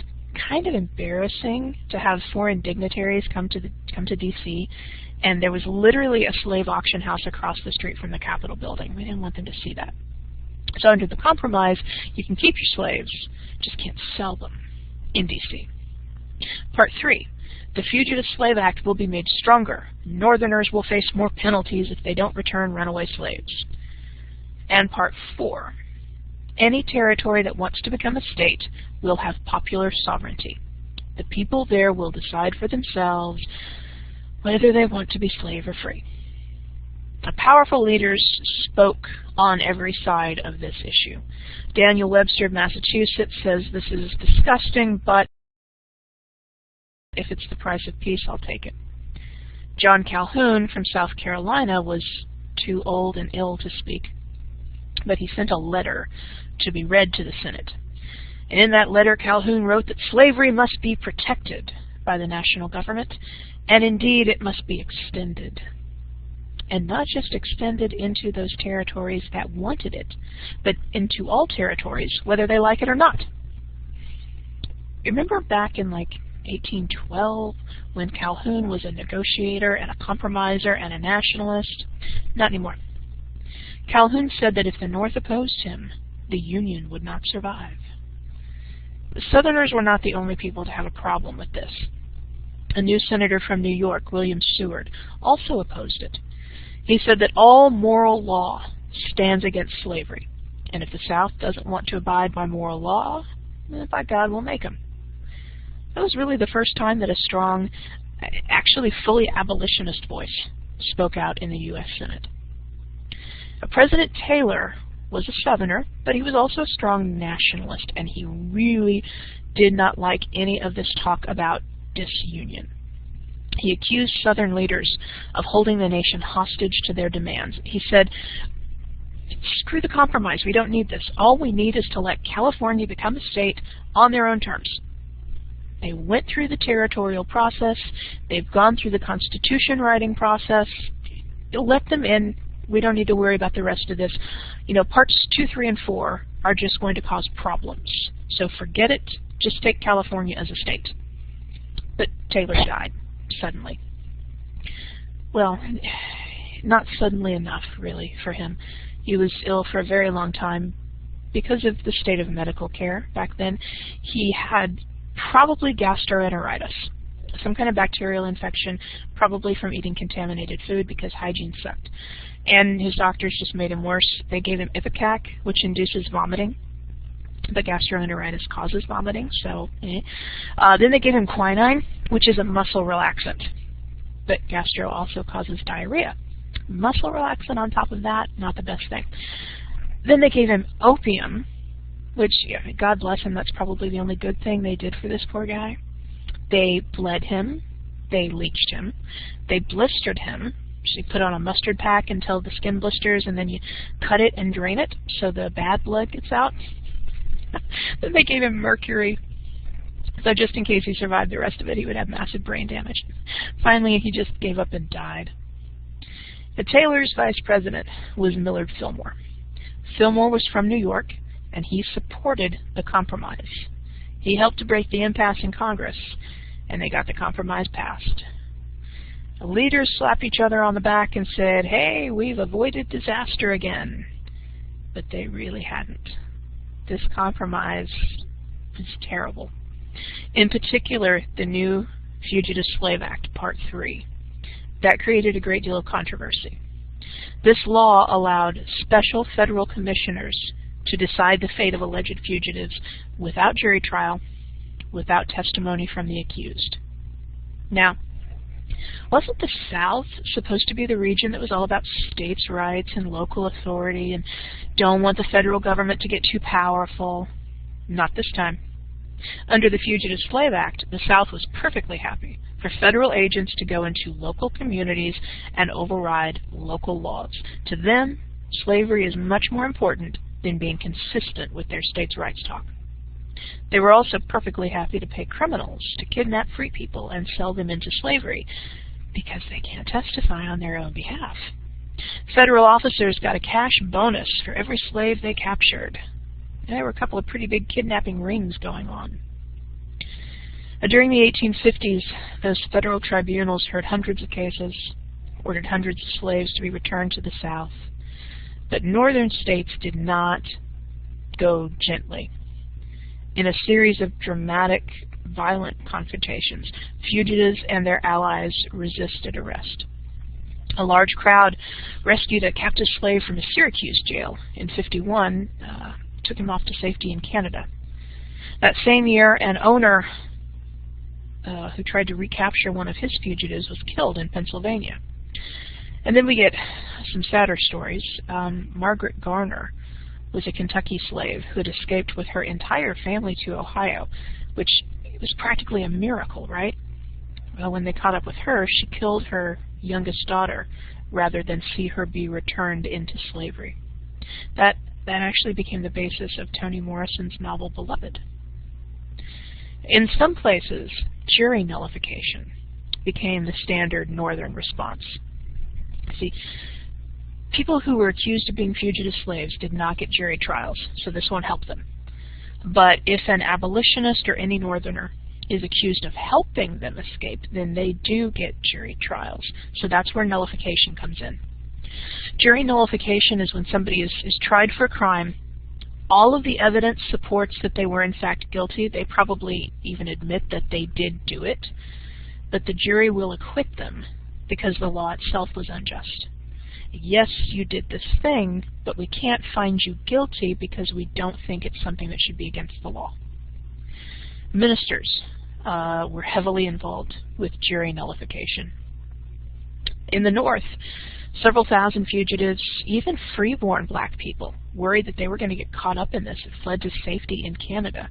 kind of embarrassing to have foreign dignitaries come to D.C., and there was literally a slave auction house across the street from the Capitol building. We didn't want them to see that. So under the compromise, you can keep your slaves, just can't sell them in D.C. Part 3. The Fugitive Slave Act will be made stronger. Northerners will face more penalties if they don't return runaway slaves. And Part 4. Any territory that wants to become a state will have popular sovereignty. The people there will decide for themselves whether they want to be slave or free. The powerful leaders spoke on every side of this issue. Daniel Webster of Massachusetts says this is disgusting, but if it's the price of peace, I'll take it. John Calhoun from South Carolina was too old and ill to speak, but he sent a letter to be read to the Senate. And in that letter, Calhoun wrote that slavery must be protected by the national government, and indeed it must be extended. And not just extended into those territories that wanted it, but into all territories, whether they like it or not. Remember back in like 1812, when Calhoun was a negotiator and a compromiser and a nationalist? Not anymore. Calhoun said that if the North opposed him, the Union would not survive. The Southerners were not the only people to have a problem with this. A new senator from New York, William Seward, also opposed it. He said that all moral law stands against slavery, and if the South doesn't want to abide by moral law, then by God we'll make them. That was really the first time that a strong, actually fully abolitionist voice spoke out in the U.S. Senate. President Taylor was a Southerner, but he was also a strong nationalist, and he really did not like any of this talk about disunion. He accused Southern leaders of holding the nation hostage to their demands. He said, screw the compromise, we don't need this. All we need is to let California become a state on their own terms. They went through the territorial process. They've gone through the Constitution writing process. Let them in. We don't need to worry about the rest of this. You know, parts 2, 3, and 4 are just going to cause problems. So forget it. Just take California as a state. But Taylor died suddenly. Well, not suddenly enough, really, for him. He was ill for a very long time because of the state of medical care back then. He had probably gastroenteritis, some kind of bacterial infection, probably from eating contaminated food because hygiene sucked. And his doctors just made him worse. They gave him Ipecac, which induces vomiting. But gastroenteritis causes vomiting, so then they gave him quinine, which is a muscle relaxant. But gastro also causes diarrhea. Muscle relaxant on top of that, not the best thing. Then they gave him opium, which, God bless him, that's probably the only good thing they did for this poor guy. They bled him. They leeched him. They blistered him. So you put on a mustard pack until the skin blisters, and then you cut it and drain it so the bad blood gets out. Then they gave him mercury. So just in case he survived the rest of it, he would have massive brain damage. Finally, he just gave up and died. But Taylor's vice president was Millard Fillmore. Fillmore was from New York, and he supported the compromise. He helped to break the impasse in Congress, and they got the compromise passed. The leaders slapped each other on the back and said, hey, we've avoided disaster again. But they really hadn't. This compromise is terrible. In particular, the new Fugitive Slave Act, Part 3. That created a great deal of controversy. This law allowed special federal commissioners to decide the fate of alleged fugitives without jury trial, without testimony from the accused. Now, wasn't the South supposed to be the region that was all about states' rights and local authority and don't want the federal government to get too powerful? Not this time. Under the Fugitive Slave Act, the South was perfectly happy for federal agents to go into local communities and override local laws. To them, slavery is much more important than being consistent with their states' rights talk. They were also perfectly happy to pay criminals to kidnap free people and sell them into slavery because they can't testify on their own behalf. Federal officers got a cash bonus for every slave they captured. There were a couple of pretty big kidnapping rings going on. During the 1850s, those federal tribunals heard hundreds of cases, ordered hundreds of slaves to be returned to the South. But northern states did not go gently. In a series of dramatic, violent confrontations, fugitives and their allies resisted arrest. A large crowd rescued a captive slave from a Syracuse jail in '51, took him off to safety in Canada. That same year, an owner who tried to recapture one of his fugitives was killed in Pennsylvania. And then we get some sadder stories. Margaret Garner was a Kentucky slave who had escaped with her entire family to Ohio, which was practically a miracle, right? Well, when they caught up with her, she killed her youngest daughter rather than see her be returned into slavery. That actually became the basis of Toni Morrison's novel Beloved. In some places, jury nullification became the standard northern response. See, people who were accused of being fugitive slaves did not get jury trials, so this won't help them. But if an abolitionist or any northerner is accused of helping them escape, then they do get jury trials. So that's where nullification comes in. Jury nullification is when somebody is tried for a crime. All of the evidence supports that they were in fact guilty. They probably even admit that they did do it. But the jury will acquit them because the law itself was unjust. Yes, you did this thing, but we can't find you guilty because we don't think it's something that should be against the law. Ministers were heavily involved with jury nullification. In the North, several thousand fugitives, even freeborn black people, worried that they were going to get caught up in this and fled to safety in Canada.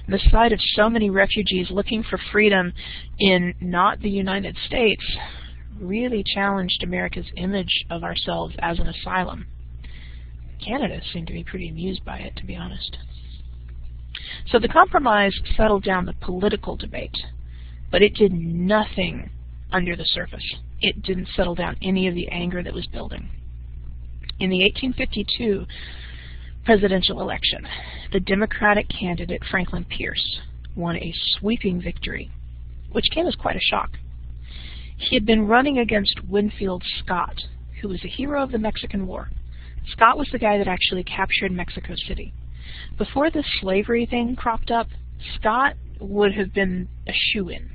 And the sight of so many refugees looking for freedom in not the United States really challenged America's image of ourselves as an asylum. Canada seemed to be pretty amused by it, to be honest. So the compromise settled down the political debate, but it did nothing under the surface. It didn't settle down any of the anger that was building. In the 1852 presidential election, the Democratic candidate Franklin Pierce won a sweeping victory, which came as quite a shock. He had been running against Winfield Scott, who was a hero of the Mexican War. Scott was the guy that actually captured Mexico City. Before this slavery thing cropped up, Scott would have been a shoo-in.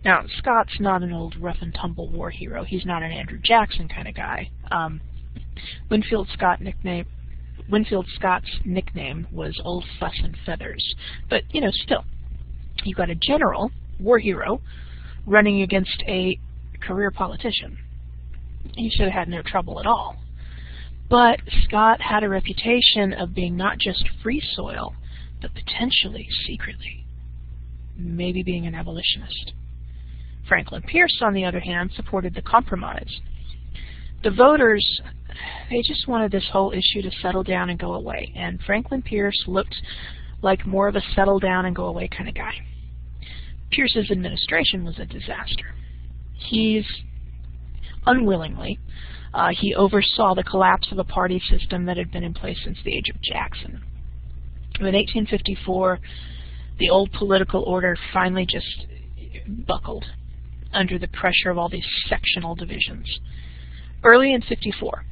Now, Scott's not an old rough-and-tumble war hero. He's not an Andrew Jackson kind of guy. Winfield Scott's nickname was Old Fuss and Feathers. But, you know, still, you got a general, war hero, running against a career politician. He should have had no trouble at all. But Scott had a reputation of being not just free soil, but potentially, secretly, maybe being an abolitionist. Franklin Pierce, on the other hand, supported the compromise. The voters, they just wanted this whole issue to settle down and go away, and Franklin Pierce looked like more of a settle down and go away kind of guy. Pierce's administration was a disaster. He's unwillingly, he oversaw the collapse of a party system that had been in place since the age of Jackson. In 1854, the old political order finally just buckled under the pressure of all these sectional divisions. Early in '54,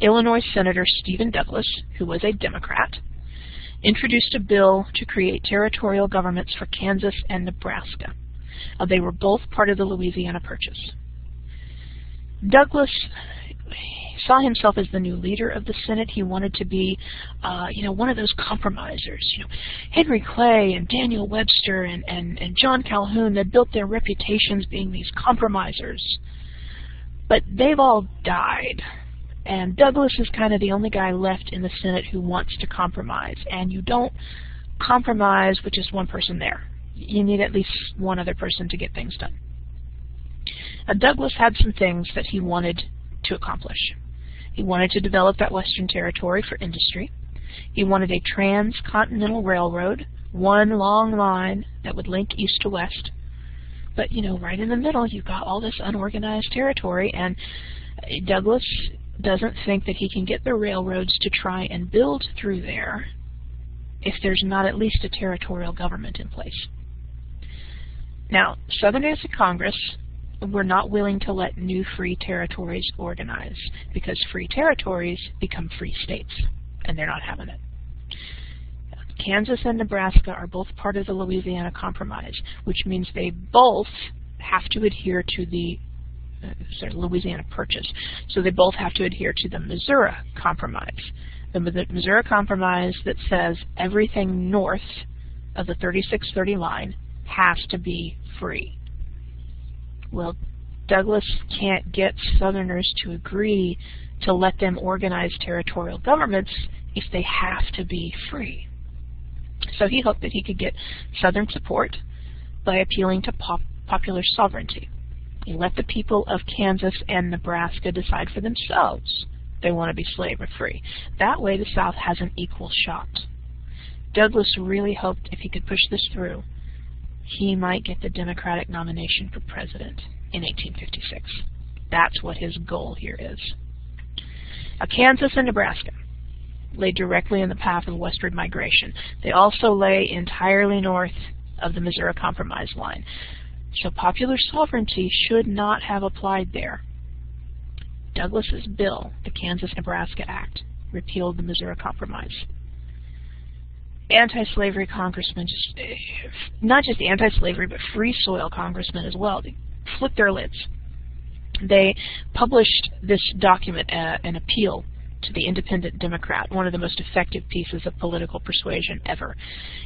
Illinois Senator Stephen Douglas, who was a Democrat, introduced a bill to create territorial governments for Kansas and Nebraska. They were both part of the Louisiana Purchase. Douglas saw himself as the new leader of the Senate. He wanted to be, one of those compromisers. Henry Clay and Daniel Webster and John Calhoun, they built their reputations being these compromisers. But they've all died. And Douglas is kind of the only guy left in the Senate who wants to compromise. And you don't compromise with just one person there. You need at least one other person to get things done. Now, Douglas had some things that he wanted to accomplish. He wanted to develop that Western Territory for industry. He wanted a transcontinental railroad, one long line that would link east to west. But, right in the middle, you've got all this unorganized territory, and Douglas doesn't think that he can get the railroads to try and build through there if there's not at least a territorial government in place. Now, Southerners in Congress were not willing to let new free territories organize because free territories become free states, and they're not having it. Kansas and Nebraska are both part of the Louisiana Compromise, which means they both have to adhere to the Louisiana Purchase. So they both have to adhere to the Missouri Compromise. The Missouri Compromise that says everything north of the 3630 line has to be free. Well, Douglas can't get Southerners to agree to let them organize territorial governments if they have to be free. So he hoped that he could get Southern support by appealing to popular sovereignty. He let the people of Kansas and Nebraska decide for themselves if they want to be slave or free. That way the South has an equal shot. Douglas really hoped if he could push this through, he might get the Democratic nomination for president in 1856. That's what his goal here is. Now, Kansas and Nebraska lay directly in the path of westward migration. They also lay entirely north of the Missouri Compromise line. So popular sovereignty should not have applied there. Douglas's bill, the Kansas-Nebraska Act, repealed the Missouri Compromise. Anti-slavery congressmen, not just anti-slavery, but free soil congressmen as well, they flipped their lids. They published this document, an appeal to the Independent Democrat, one of the most effective pieces of political persuasion ever.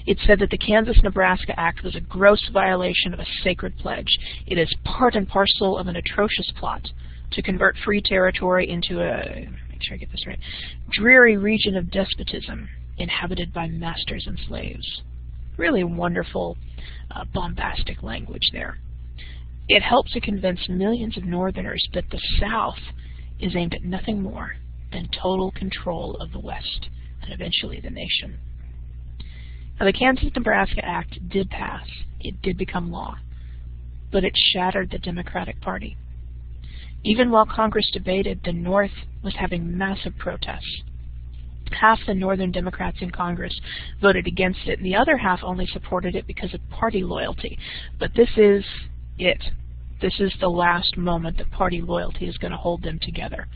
It said that the Kansas-Nebraska Act was a gross violation of a sacred pledge. It is part and parcel of an atrocious plot to convert free territory into a, make sure I get this right, dreary region of despotism inhabited by masters and slaves. Really wonderful, bombastic language there. It helped to convince millions of Northerners that the South is aimed at nothing more than total control of the West, and eventually the nation. Now, the Kansas-Nebraska Act did pass. It did become law, but it shattered the Democratic Party. Even while Congress debated, the North was having massive protests. Half the Northern Democrats in Congress voted against it, and the other half only supported it because of party loyalty. But this is it. This is the last moment that party loyalty is going to hold them together.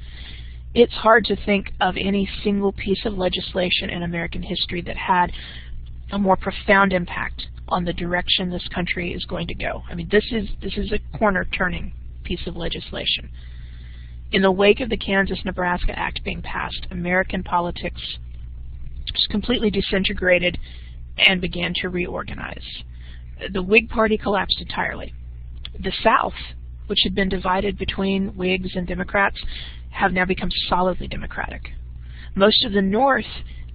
It's hard to think of any single piece of legislation in American history that had a more profound impact on the direction this country is going to go. I mean, this is a corner-turning piece of legislation. In the wake of the Kansas-Nebraska Act being passed, American politics just completely disintegrated and began to reorganize. The Whig Party collapsed entirely. The South, which had been divided between Whigs and Democrats, have now become solidly Democratic. Most of the North,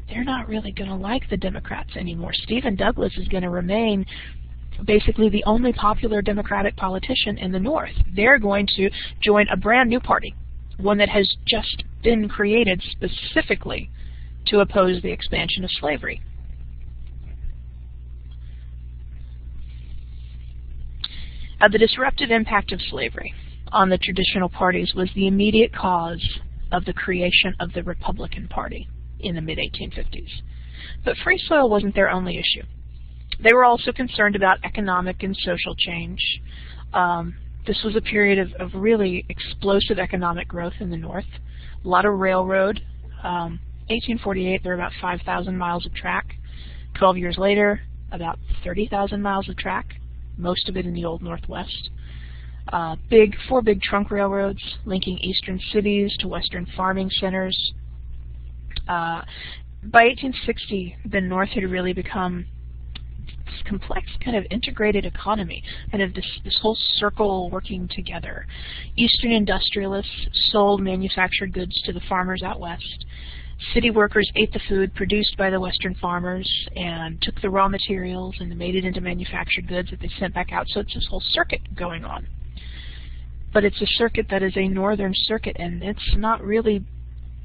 they're not really going to like the Democrats anymore. Stephen Douglas is going to remain basically the only popular Democratic politician in the North. They're going to join a brand new party, one that has just been created specifically to oppose the expansion of slavery. The disruptive impact of slavery on the traditional parties was the immediate cause of the creation of the Republican Party in the mid-1850s. But free soil wasn't their only issue. They were also concerned about economic and social change. This was a period of really explosive economic growth in the North. A lot of railroad. 1848, there were about 5,000 miles of track. 12 years later, about 30,000 miles of track, most of it in the Old Northwest. Four big trunk railroads linking eastern cities to western farming centers. By 1860, the North had really become this complex kind of integrated economy, kind of this whole circle working together. Eastern industrialists sold manufactured goods to the farmers out west. City workers ate the food produced by the western farmers and took the raw materials and made it into manufactured goods that they sent back out. So it's this whole circuit going on. But it's a circuit that is a northern circuit, and it's not really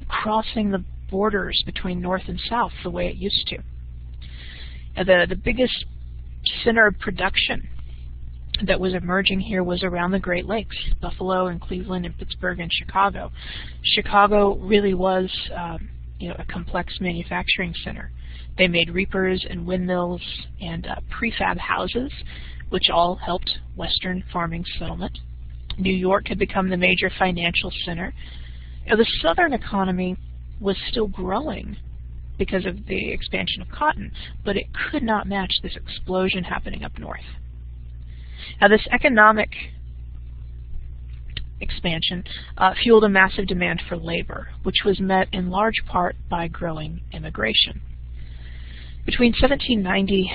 crossing the borders between north and south the way it used to. The biggest center of production that was emerging here was around the Great Lakes, Buffalo and Cleveland and Pittsburgh and Chicago. Chicago really was a complex manufacturing center. They made reapers and windmills and prefab houses which all helped Western farming settlement. New York had become the major financial center. The Southern economy was still growing because of the expansion of cotton, but it could not match this explosion happening up north. Now, this economic expansion fueled a massive demand for labor, which was met in large part by growing immigration. Between 1790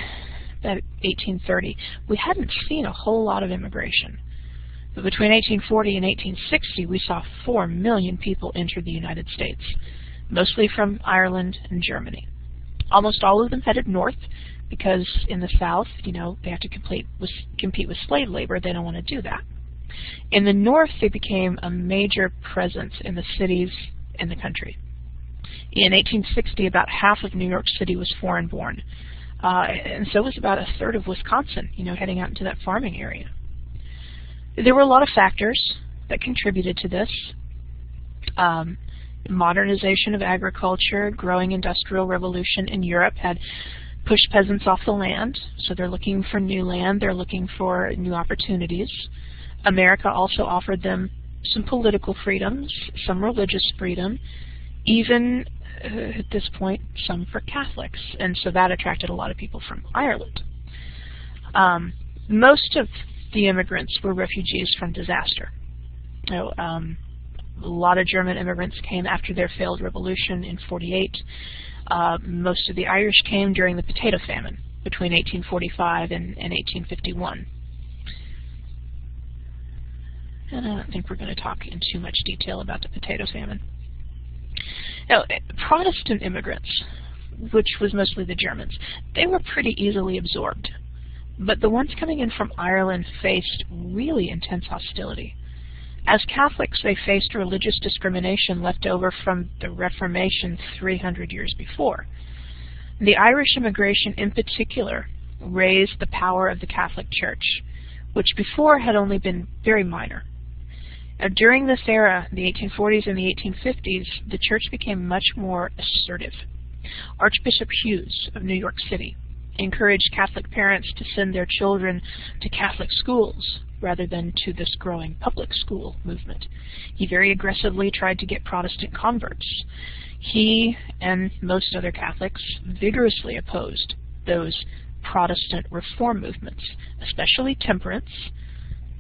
and 1830, we hadn't seen a whole lot of immigration. But between 1840 and 1860, we saw 4 million people enter the United States, mostly from Ireland and Germany. Almost all of them headed north because in the South, they have to compete with slave labor. They don't want to do that. In the North, they became a major presence in the cities and the country. In 1860, about half of New York City was foreign-born, and so was about a third of Wisconsin, heading out into that farming area. There were a lot of factors that contributed to this. Modernization of agriculture, growing industrial revolution in Europe had pushed peasants off the land, so they're looking for new land, they're looking for new opportunities. America also offered them some political freedoms, some religious freedom, even at this point some for Catholics, and so that attracted a lot of people from Ireland. Most of the immigrants were refugees from disaster. A lot of German immigrants came after their failed revolution in '48. Most of the Irish came during the potato famine between 1845 and 1851. And I don't think we're going to talk in too much detail about the potato famine. Now, Protestant immigrants, which was mostly the Germans, they were pretty easily absorbed. But the ones coming in from Ireland faced really intense hostility. As Catholics, they faced religious discrimination left over from the Reformation 300 years before. The Irish immigration in particular raised the power of the Catholic Church, which before had only been very minor. Now, during this era, the 1840s and the 1850s, the church became much more assertive. Archbishop Hughes of New York City encouraged Catholic parents to send their children to Catholic schools rather than to this growing public school movement. He very aggressively tried to get Protestant converts. He and most other Catholics vigorously opposed those Protestant reform movements, especially temperance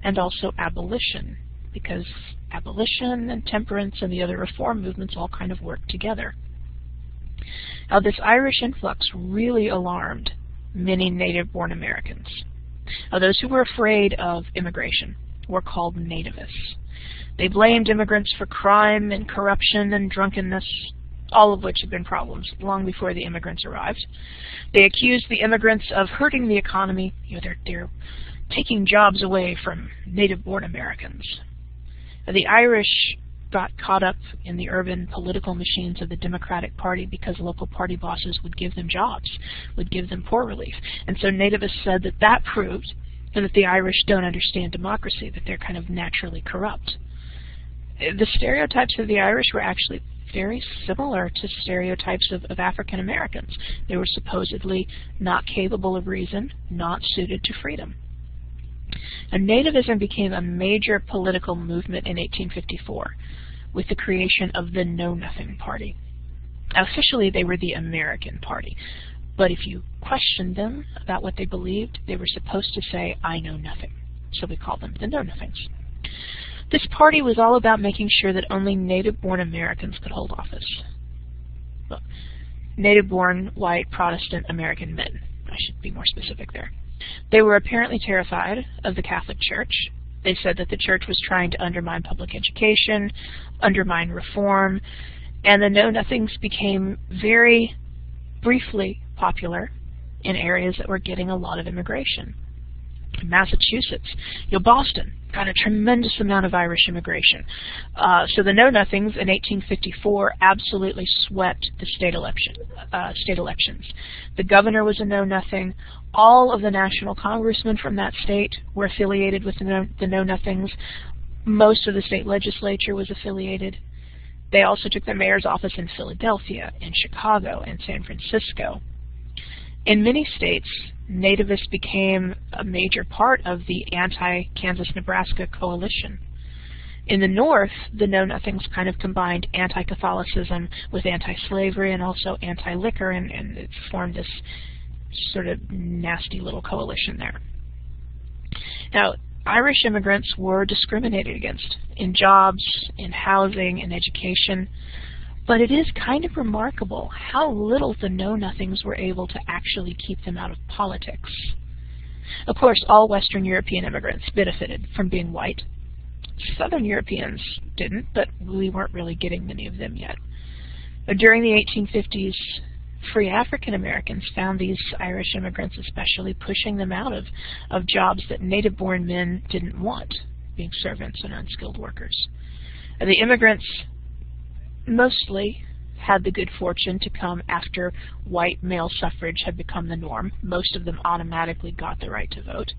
and also abolition, because abolition and temperance and the other reform movements all kind of work together. Now, this Irish influx really alarmed many native-born Americans. Now, those who were afraid of immigration were called nativists. They blamed immigrants for crime and corruption and drunkenness, all of which had been problems long before the immigrants arrived. They accused the immigrants of hurting the economy. They're taking jobs away from native-born Americans. The Irish got caught up in the urban political machines of the Democratic Party because local party bosses would give them jobs, would give them poor relief. And so nativists said that that proved that the Irish don't understand democracy, that they're kind of naturally corrupt. The stereotypes of the Irish were actually very similar to stereotypes of African Americans. They were supposedly not capable of reason, not suited to freedom. And nativism became a major political movement in 1854 with the creation of the Know Nothing Party. Now, officially, they were the American Party, but if you questioned them about what they believed, they were supposed to say, "I know nothing." So we call them the Know Nothings. This party was all about making sure that only native-born Americans could hold office. Well, native-born, white, Protestant American men. I should be more specific there. They were apparently terrified of the Catholic Church. They said that the church was trying to undermine public education, undermine reform, and the Know-Nothings became very briefly popular in areas that were getting a lot of immigration. Massachusetts, Boston got a tremendous amount of Irish immigration. So the Know-Nothings in 1854 absolutely swept the state elections. The governor was a Know-Nothing. All of the national congressmen from that state were affiliated with the Know-Nothings. Most of the state legislature was affiliated. They also took the mayor's office in Philadelphia, in Chicago, and San Francisco. In many states, nativists became a major part of the anti-Kansas-Nebraska coalition. In the North, the Know-Nothings kind of combined anti-Catholicism with anti-slavery and also anti-liquor, and it formed this sort of nasty little coalition there. Now, Irish immigrants were discriminated against in jobs, in housing, in education, but it is kind of remarkable how little the Know-Nothings were able to actually keep them out of politics. Of course, all Western European immigrants benefited from being white. Southern Europeans didn't, but we weren't really getting many of them yet. But during the 1850s, free African Americans found these Irish immigrants especially pushing them out of jobs that native-born men didn't want, being servants and unskilled workers. And the immigrants mostly had the good fortune to come after white male suffrage had become the norm. Most of them automatically got the right to vote.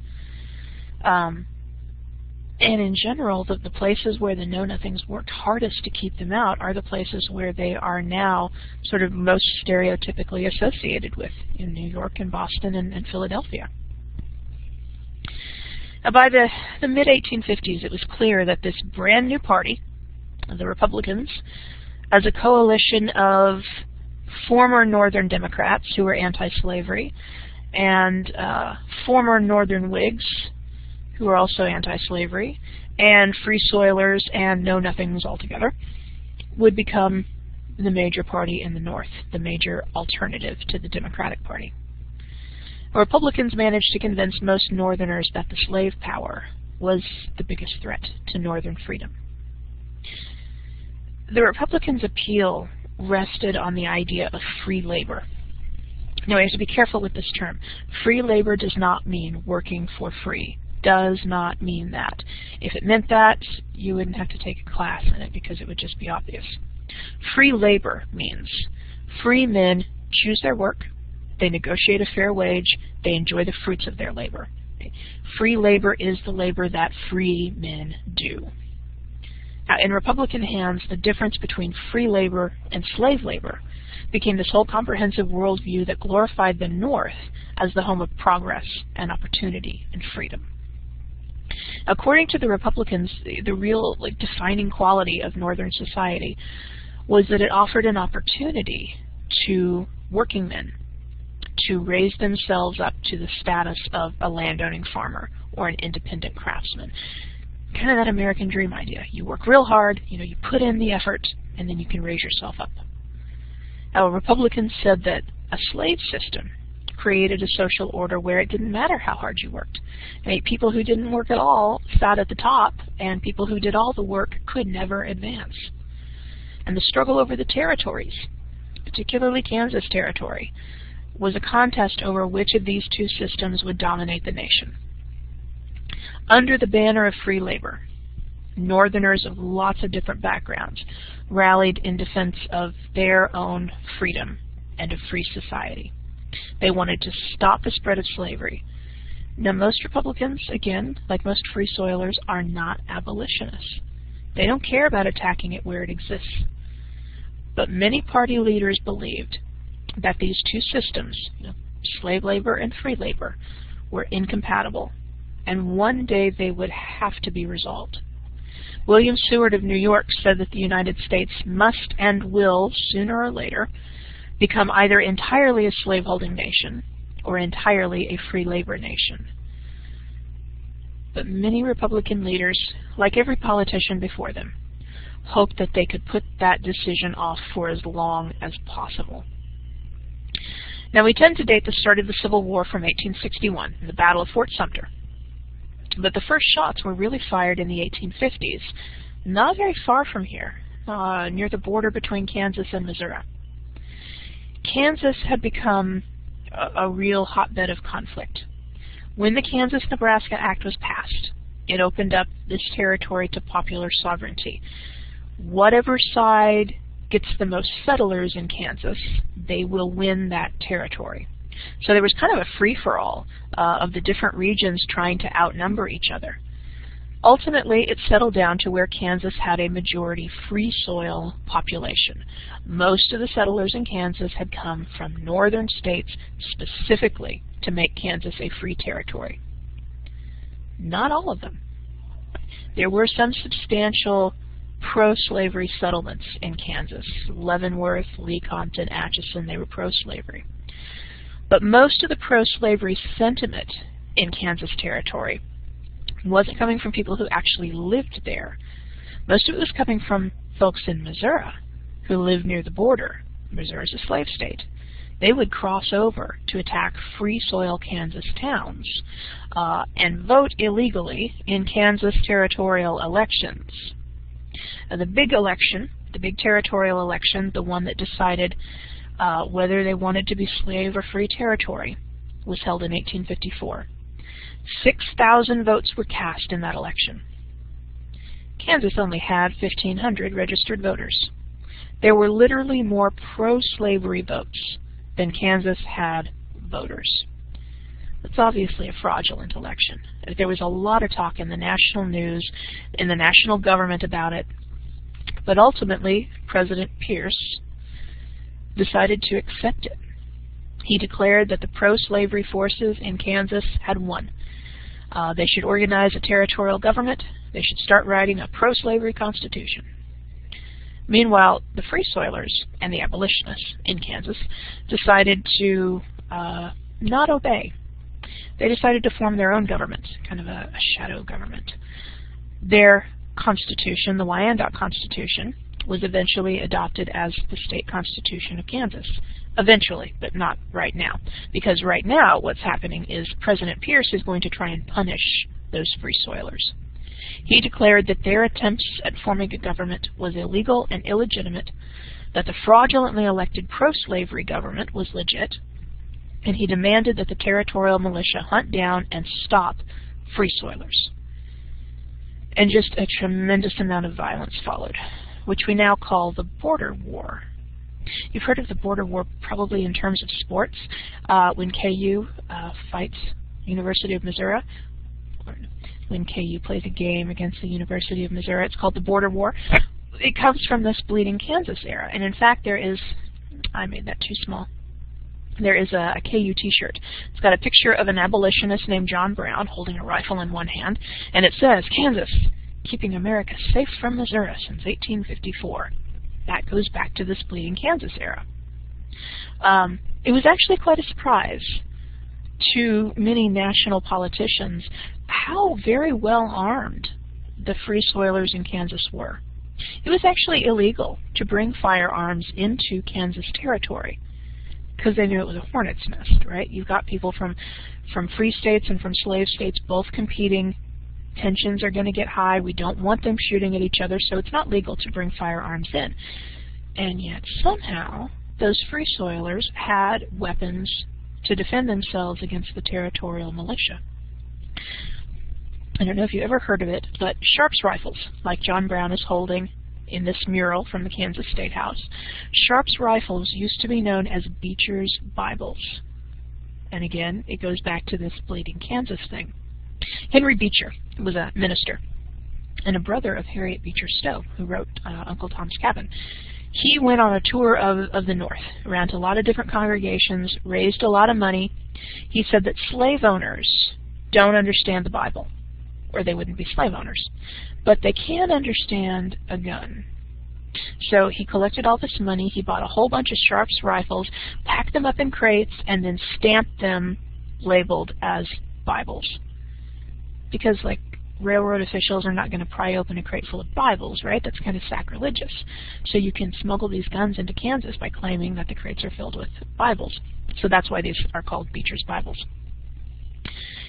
And in general, the places where the Know-Nothings worked hardest to keep them out are the places where they are now sort of most stereotypically associated with, in New York and Boston and Philadelphia. Now, by the mid-1850s, it was clear that this brand new party, the Republicans, as a coalition of former Northern Democrats who were anti-slavery and former Northern Whigs who were also anti-slavery, and Free Soilers and Know-Nothings altogether, would become the major party in the North, the major alternative to the Democratic Party. The Republicans managed to convince most Northerners that the slave power was the biggest threat to Northern freedom. The Republicans' appeal rested on the idea of free labor. Now, we have to be careful with this term. Free labor does not mean working for free. Does not mean that. If it meant that, you wouldn't have to take a class in it because it would just be obvious. Free labor means free men choose their work, they negotiate a fair wage, they enjoy the fruits of their labor. Free labor is the labor that free men do. Now, in Republican hands, the difference between free labor and slave labor became this whole comprehensive worldview that glorified the North as the home of progress and opportunity and freedom. According to the Republicans, the real defining quality of Northern society was that it offered an opportunity to working men to raise themselves up to the status of a landowning farmer or an independent craftsman. Kind of that American dream idea. You work real hard, you put in the effort, and then you can raise yourself up. Now, Republicans said that a slave system created a social order where it didn't matter how hard you worked. People who didn't work at all sat at the top, and people who did all the work could never advance. And the struggle over the territories, particularly Kansas territory, was a contest over which of these two systems would dominate the nation. Under the banner of free labor, Northerners of lots of different backgrounds rallied in defense of their own freedom and of free society. They wanted to stop the spread of slavery. Now, most Republicans, again, like most Free Soilers, are not abolitionists. They don't care about attacking it where it exists. But many party leaders believed that these two systems, slave labor and free labor, were incompatible, and one day they would have to be resolved. William Seward of New York said that the United States must and will, sooner or later, become either entirely a slaveholding nation or entirely a free labor nation. But many Republican leaders, like every politician before them, hoped that they could put that decision off for as long as possible. Now, we tend to date the start of the Civil War from 1861, the Battle of Fort Sumter. But the first shots were really fired in the 1850s, not very far from here, near the border between Kansas and Missouri. Kansas had become a real hotbed of conflict. When the Kansas-Nebraska Act was passed, it opened up this territory to popular sovereignty. Whatever side gets the most settlers in Kansas, they will win that territory. So there was kind of a free-for-all of the different regions trying to outnumber each other. Ultimately, it settled down to where Kansas had a majority free soil population. Most of the settlers in Kansas had come from northern states specifically to make Kansas a free territory. Not all of them. There were some substantial pro-slavery settlements in Kansas. Leavenworth, Lecompton, Atchison, they were pro-slavery. But most of the pro-slavery sentiment in Kansas Territory wasn't coming from people who actually lived there. Most of it was coming from folks in Missouri who lived near the border. Missouri's a slave state. They would cross over to attack free soil Kansas towns and vote illegally in Kansas territorial elections. Now, the big election, the big territorial election, the one that decided whether they wanted to be slave or free territory, was held in 1854. 6,000 votes were cast in that election. Kansas only had 1,500 registered voters. There were literally more pro-slavery votes than Kansas had voters. It's obviously a fraudulent election. There was a lot of talk in the national news, in the national government about it, but ultimately President Pierce decided to accept it. He declared that the pro-slavery forces in Kansas had won. They should organize a territorial government. They should start writing a pro-slavery constitution. Meanwhile, the Free Soilers and the abolitionists in Kansas decided to not obey. They decided to form their own government, kind of a shadow government. Their constitution, the Wyandotte Constitution, was eventually adopted as the state constitution of Kansas. Eventually, but not right now. Because right now what's happening is President Pierce is going to try and punish those Free Soilers. He declared that their attempts at forming a government was illegal and illegitimate, that the fraudulently elected pro-slavery government was legit, and he demanded that the territorial militia hunt down and stop Free Soilers. And just a tremendous amount of violence followed, which we now call the Border War. You've heard of the Border War probably in terms of sports, when KU fights University of Missouri, or when KU plays a game against the University of Missouri. It's called the Border War. It comes from this Bleeding Kansas era, and in fact there is, I made that too small, there is a KU t-shirt. It's got a picture of an abolitionist named John Brown holding a rifle in one hand, and it says, "Kansas, keeping America safe from Missouri since 1854. That goes back to this Bleeding Kansas era. It was actually quite a surprise to many national politicians how very well armed the Free Soilers in Kansas were. It was actually illegal to bring firearms into Kansas territory because they knew it was a hornet's nest, right? You've got people from free states and from slave states both competing. Tensions are going to get high. We don't want them shooting at each other, so it's not legal to bring firearms in. And yet somehow those Free Soilers had weapons to defend themselves against the territorial militia. I don't know if you ever heard of it, but Sharps rifles, like John Brown is holding in this mural from the Kansas State House, Sharps rifles used to be known as Beecher's Bibles. And again, it goes back to this Bleeding Kansas thing. Henry Beecher was a minister and a brother of Harriet Beecher Stowe, who wrote Uncle Tom's Cabin. He went on a tour of the North, around to a lot of different congregations, raised a lot of money. He said that slave owners don't understand the Bible, or they wouldn't be slave owners, but they can understand a gun. So he collected all this money, he bought a whole bunch of Sharps rifles, packed them up in crates, and then stamped them labeled as Bibles. Because, like, railroad officials are not going to pry open a crate full of Bibles, right? That's kind of sacrilegious. So you can smuggle these guns into Kansas by claiming that the crates are filled with Bibles. So that's why these are called Beecher's Bibles.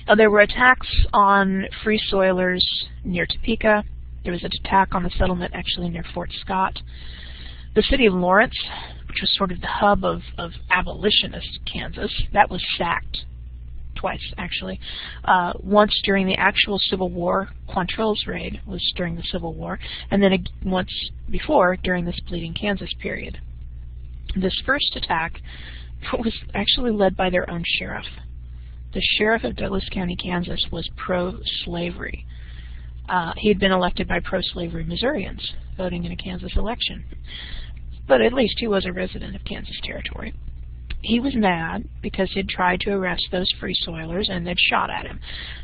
Now, there were attacks on Free Soilers near Topeka. There was an attack on the settlement actually near Fort Scott. The city of Lawrence, which was sort of the hub of abolitionist Kansas, that was sacked. Twice, actually. Once during the actual Civil War. Quantrill's raid was during the Civil War, and then once before during this Bleeding Kansas period. This first attack was actually led by their own sheriff. The sheriff of Douglas County, Kansas was pro-slavery. He had been elected by pro-slavery Missourians voting in a Kansas election. But at least he was a resident of Kansas Territory. He was mad because he'd tried to arrest those free soilers and they'd shot at him.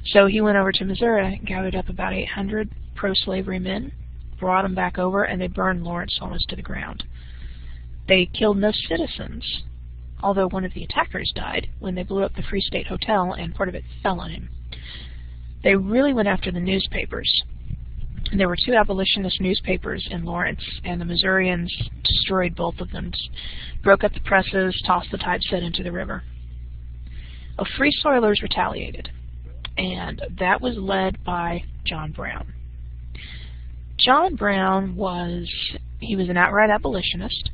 So he went over to Missouri, gathered up about 800 pro-slavery men, brought them back over, and they burned Lawrence almost to the ground. They killed no citizens, although one of the attackers died when they blew up the Free State Hotel and part of it fell on him. They really went after the newspapers. And there were 2 abolitionist newspapers in Lawrence, and the Missourians destroyed both of them, broke up the presses, tossed the typeset into the river. Well, free soilers retaliated, and that was led by John Brown. John Brown was an outright abolitionist,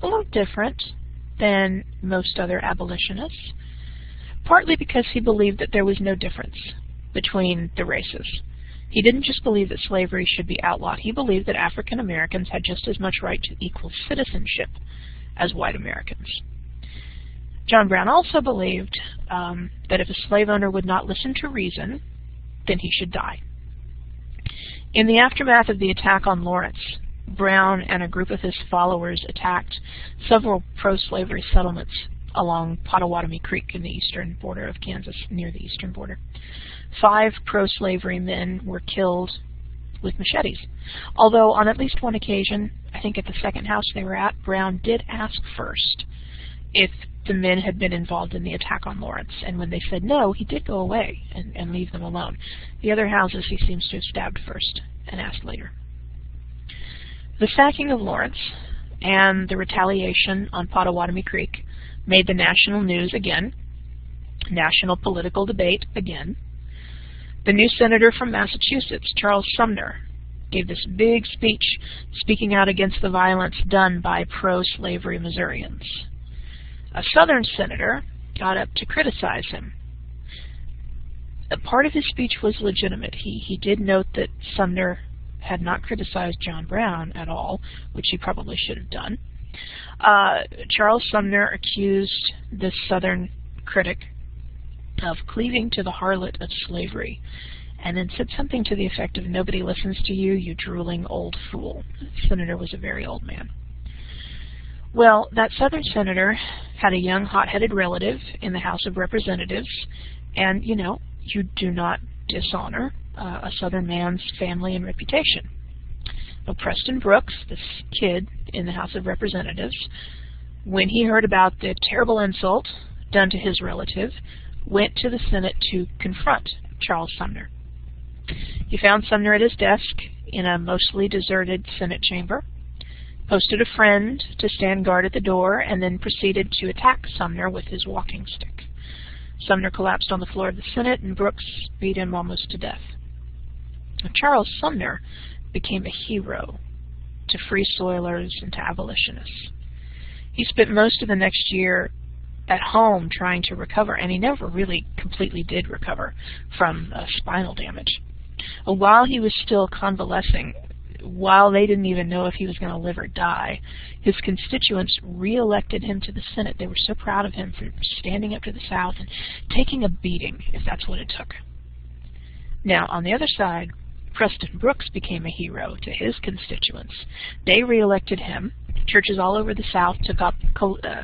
a little different than most other abolitionists, partly because he believed that there was no difference between the races. He didn't just believe that slavery should be outlawed. He believed that African Americans had just as much right to equal citizenship as white Americans. John Brown also believed that if a slave owner would not listen to reason, then he should die. In the aftermath of the attack on Lawrence, Brown and a group of his followers attacked several pro-slavery settlements along Pottawatomie Creek in the eastern border of Kansas, near the eastern border. 5 pro-slavery men were killed with machetes. Although on at least one occasion, I think at the second house they were at, Brown did ask first if the men had been involved in the attack on Lawrence, and when they said no, he did go away and leave them alone. The other houses he seems to have stabbed first and asked later. The sacking of Lawrence and the retaliation on Pottawatomie Creek made the national news again, national political debate again. The new senator from Massachusetts, Charles Sumner, gave this big speech speaking out against the violence done by pro-slavery Missourians. A Southern senator got up to criticize him. A part of his speech was legitimate. He did note that Sumner had not criticized John Brown at all, which he probably should have done. Charles Sumner accused this Southern critic of cleaving to the harlot of slavery, and then said something to the effect of, "Nobody listens to you, you drooling old fool." The senator was a very old man. Well, that Southern senator had a young, hot-headed relative in the House of Representatives, and, you know, you do not dishonor a Southern man's family and reputation. Well, Preston Brooks, this kid in the House of Representatives, when he heard about the terrible insult done to his relative, went to the Senate to confront Charles Sumner. He found Sumner at his desk in a mostly deserted Senate chamber, posted a friend to stand guard at the door, and then proceeded to attack Sumner with his walking stick. Sumner collapsed on the floor of the Senate, and Brooks beat him almost to death. Now, Charles Sumner became a hero to free soilers and to abolitionists. He spent most of the next year at home trying to recover, and he never really completely did recover from spinal damage. While he was still convalescing, while they didn't even know if he was going to live or die, his constituents re-elected him to the Senate. They were so proud of him for standing up to the South and taking a beating, if that's what it took. Now, on the other side, Preston Brooks became a hero to his constituents. They re-elected him. Churches all over the South took up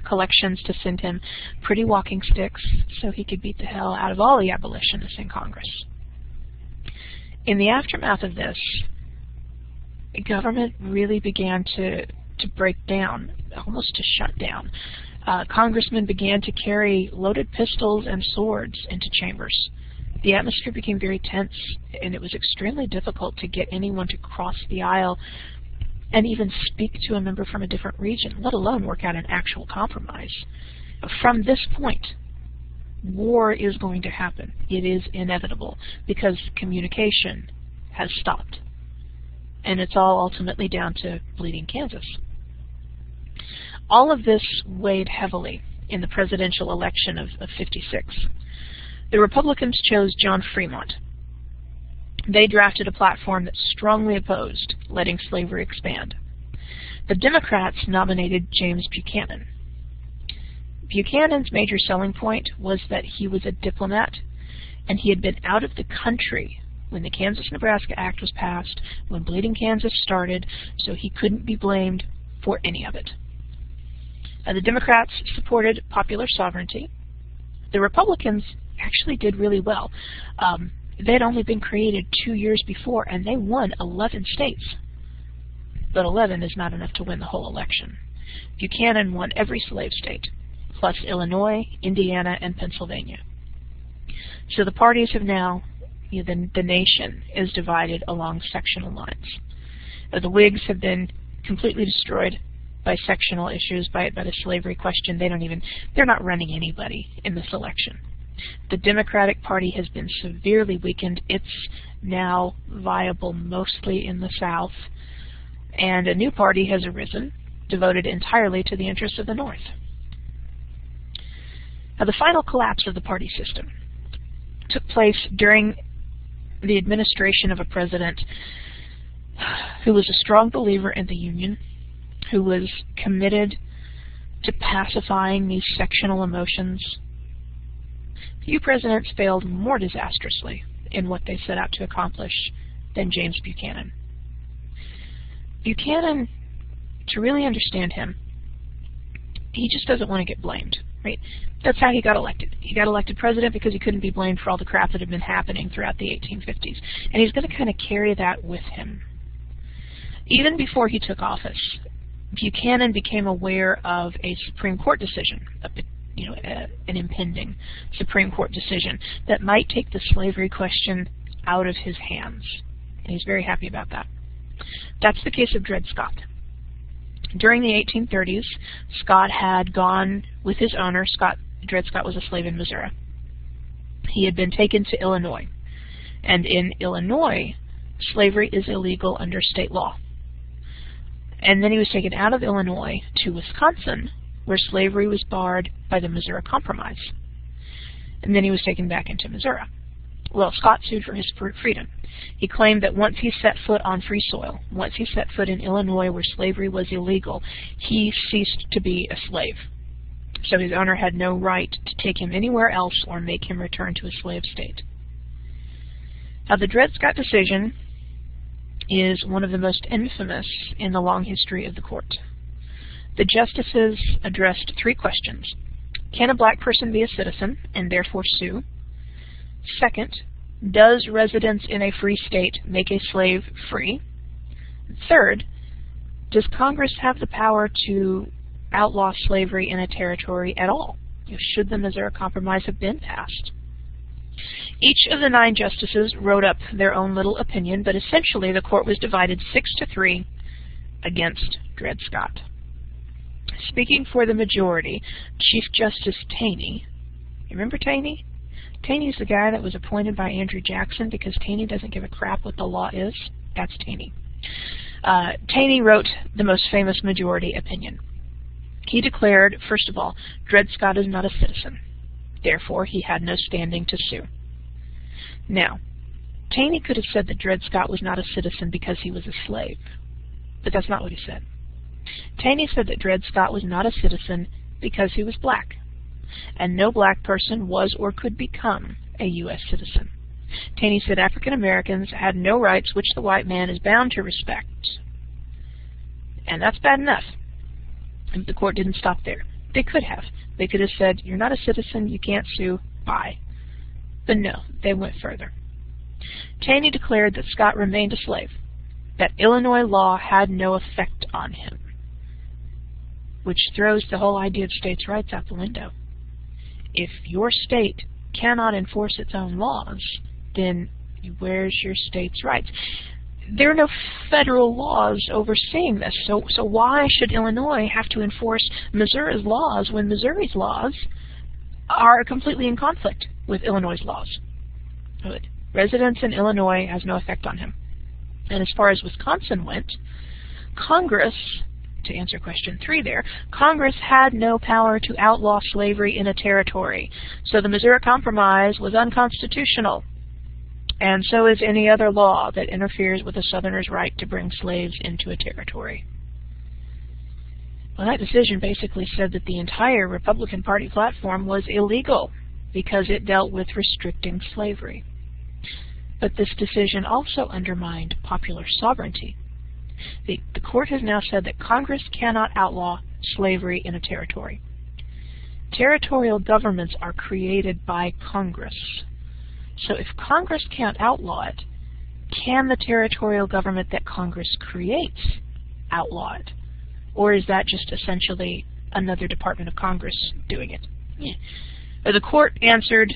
collections to send him pretty walking sticks so he could beat the hell out of all the abolitionists in Congress. In the aftermath of this, the government really began to break down, almost to shut down. Congressmen began to carry loaded pistols and swords into chambers. The atmosphere became very tense, and it was extremely difficult to get anyone to cross the aisle and even speak to a member from a different region, let alone work out an actual compromise. From this point, war is going to happen. It is inevitable because communication has stopped. And it's all ultimately down to bleeding Kansas. All of this weighed heavily in the presidential election of '56. The Republicans chose John Fremont. They drafted a platform that strongly opposed letting slavery expand. The Democrats nominated James Buchanan. Buchanan's major selling point was that he was a diplomat, and he had been out of the country when the Kansas-Nebraska Act was passed, when Bleeding Kansas started, so he couldn't be blamed for any of it. The Democrats supported popular sovereignty. The Republicans actually did really well. They'd only been created 2 years before, and they won 11 states. But 11 is not enough to win the whole election. Buchanan won every slave state, plus Illinois, Indiana, and Pennsylvania. So the parties have now, the nation is divided along sectional lines. The Whigs have been completely destroyed by sectional issues, by the slavery question. They're not running anybody in this election. The Democratic Party has been severely weakened. It's now viable mostly in the South. And a new party has arisen, devoted entirely to the interests of the North. Now, the final collapse of the party system took place during the administration of a president who was a strong believer in the Union, who was committed to pacifying these sectional emotions. Few presidents failed more disastrously in what they set out to accomplish than James Buchanan. Buchanan, to really understand him, he just doesn't want to get blamed, right? That's how he got elected. He got elected president because he couldn't be blamed for all the crap that had been happening throughout the 1850s. And he's going to kind of carry that with him. Even before he took office, Buchanan became aware of a Supreme Court decision, an impending Supreme Court decision that might take the slavery question out of his hands. And he's very happy about that. That's the case of Dred Scott. During the 1830s, Scott had gone with his owner. Dred Scott was a slave in Missouri. He had been taken to Illinois. And in Illinois, slavery is illegal under state law. And then he was taken out of Illinois to Wisconsin, where slavery was barred by the Missouri Compromise. And then he was taken back into Missouri. Well, Scott sued for his freedom. He claimed that once he set foot on free soil, once he set foot in Illinois where slavery was illegal, he ceased to be a slave. So his owner had no right to take him anywhere else or make him return to a slave state. Now, the Dred Scott decision is one of the most infamous in the long history of the court. The justices addressed 3 questions. Can a black person be a citizen and therefore sue? Second, does residence in a free state make a slave free? Third, does Congress have the power to outlaw slavery in a territory at all? Should the Missouri Compromise have been passed? Each of the 9 justices wrote up their own little opinion, but essentially the court was divided 6-3 against Dred Scott. Speaking for the majority, Chief Justice Taney. You remember Taney? Taney's the guy that was appointed by Andrew Jackson because Taney doesn't give a crap what the law is. That's Taney. Taney wrote the most famous majority opinion. He declared, first of all, Dred Scott is not a citizen. Therefore, he had no standing to sue. Now, Taney could have said that Dred Scott was not a citizen because he was a slave, but that's not what he said. Taney said that Dred Scott was not a citizen because he was black, and no black person was or could become a U.S. citizen. Taney said African Americans had no rights which the white man is bound to respect. And that's bad enough. And the court didn't stop there. They could have. They could have said, you're not a citizen, you can't sue, bye. But no, they went further. Taney declared that Scott remained a slave, that Illinois law had no effect on him, which throws the whole idea of states' rights out the window. If your state cannot enforce its own laws, then where's your state's rights? There are no federal laws overseeing this, so why should Illinois have to enforce Missouri's laws when Missouri's laws are completely in conflict with Illinois' laws? Good. Residence in Illinois has no effect on him. And as far as Wisconsin went, Congress, to answer question 3 there, Congress had no power to outlaw slavery in a territory. So the Missouri Compromise was unconstitutional. And so is any other law that interferes with a Southerner's right to bring slaves into a territory. Well, that decision basically said that the entire Republican Party platform was illegal because it dealt with restricting slavery. But this decision also undermined popular sovereignty. The court has now said that Congress cannot outlaw slavery in a territory. Territorial governments are created by Congress. So if Congress can't outlaw it, can the territorial government that Congress creates outlaw it? Or is that just essentially another department of Congress doing it? The court answered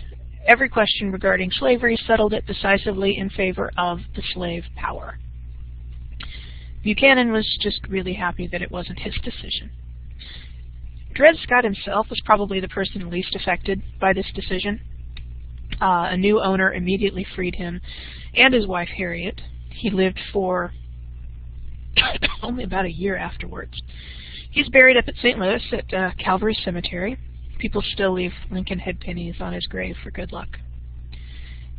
every question regarding slavery, settled it decisively in favor of the slave power. Buchanan was just really happy that it wasn't his decision. Dred Scott himself was probably the person least affected by this decision. A new owner immediately freed him and his wife Harriet. He lived for only about a year afterwards. He's buried up at St. Louis at Calvary Cemetery. People still leave Lincoln head pennies on his grave for good luck.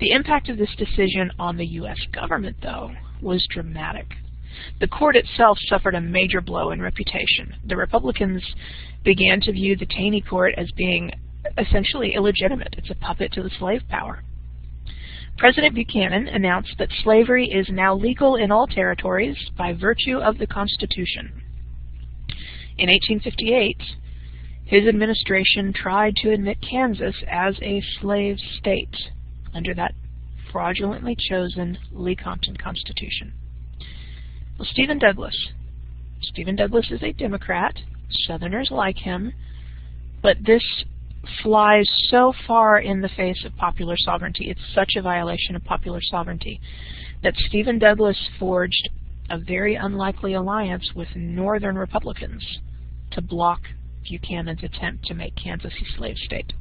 The impact of this decision on the U.S. government, though, was dramatic. The court itself suffered a major blow in reputation. The Republicans began to view the Taney Court as being essentially illegitimate. It's a puppet to the slave power. President Buchanan announced that slavery is now legal in all territories by virtue of the Constitution. In 1858, his administration tried to admit Kansas as a slave state under that fraudulently chosen Lecompton Constitution. Well, Stephen Douglas is a Democrat. Southerners like him, but this flies so far in the face of popular sovereignty. It's such a violation of popular sovereignty that Stephen Douglas forged a very unlikely alliance with Northern Republicans to block Buchanan's attempt to make Kansas a slave state.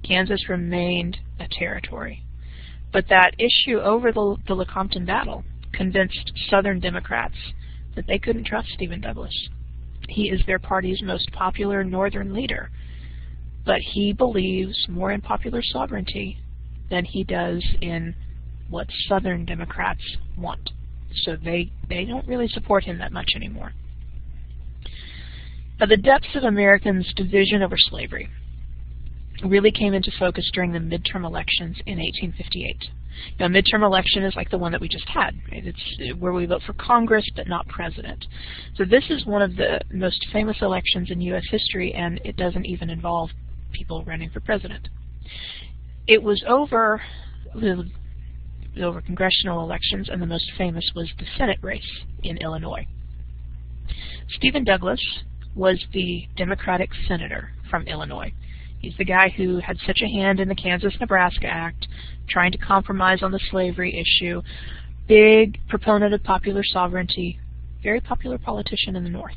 Kansas remained a territory. But that issue over the Lecompton battle convinced Southern Democrats that they couldn't trust Stephen Douglas. He is their party's most popular Northern leader, but he believes more in popular sovereignty than he does in what Southern Democrats want. So they don't really support him that much anymore. Now, the depths of Americans' division over slavery really came into focus during the midterm elections in 1858. Now, a midterm election is like the one that we just had. Right? It's where we vote for Congress but not president. So this is one of the most famous elections in U.S. history, and it doesn't even involve people running for president. It was over congressional elections, and the most famous was the Senate race in Illinois. Stephen Douglas was the Democratic senator from Illinois. He's the guy who had such a hand in the Kansas-Nebraska Act, trying to compromise on the slavery issue, big proponent of popular sovereignty, very popular politician in the North.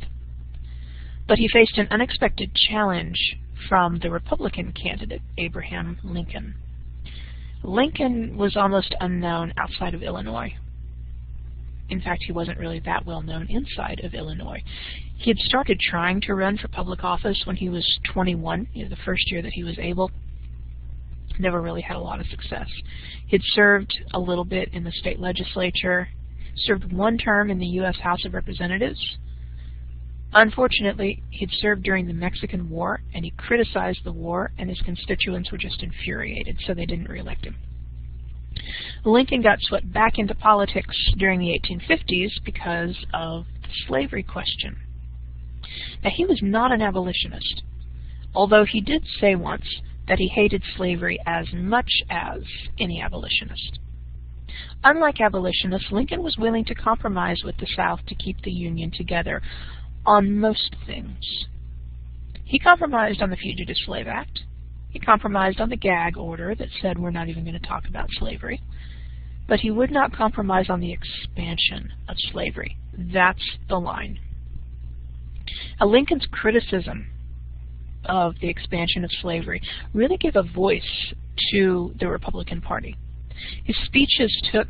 But he faced an unexpected challenge from the Republican candidate, Abraham Lincoln. Lincoln was almost unknown outside of Illinois. In fact, he wasn't really that well known inside of Illinois. He had started trying to run for public office when he was 21, the first year that he was able. Never really had a lot of success. He'd served a little bit in the state legislature, served one term in the U.S. House of Representatives. Unfortunately, he'd served during the Mexican War, and he criticized the war, and his constituents were just infuriated, so they didn't reelect him. Lincoln got swept back into politics during the 1850s because of the slavery question. Now, he was not an abolitionist, although he did say once that he hated slavery as much as any abolitionist. Unlike abolitionists, Lincoln was willing to compromise with the South to keep the Union together on most things. He compromised on the Fugitive Slave Act. He compromised on the gag order that said we're not even going to talk about slavery. But he would not compromise on the expansion of slavery. That's the line. Now, Lincoln's criticism of the expansion of slavery really gave a voice to the Republican Party. His speeches took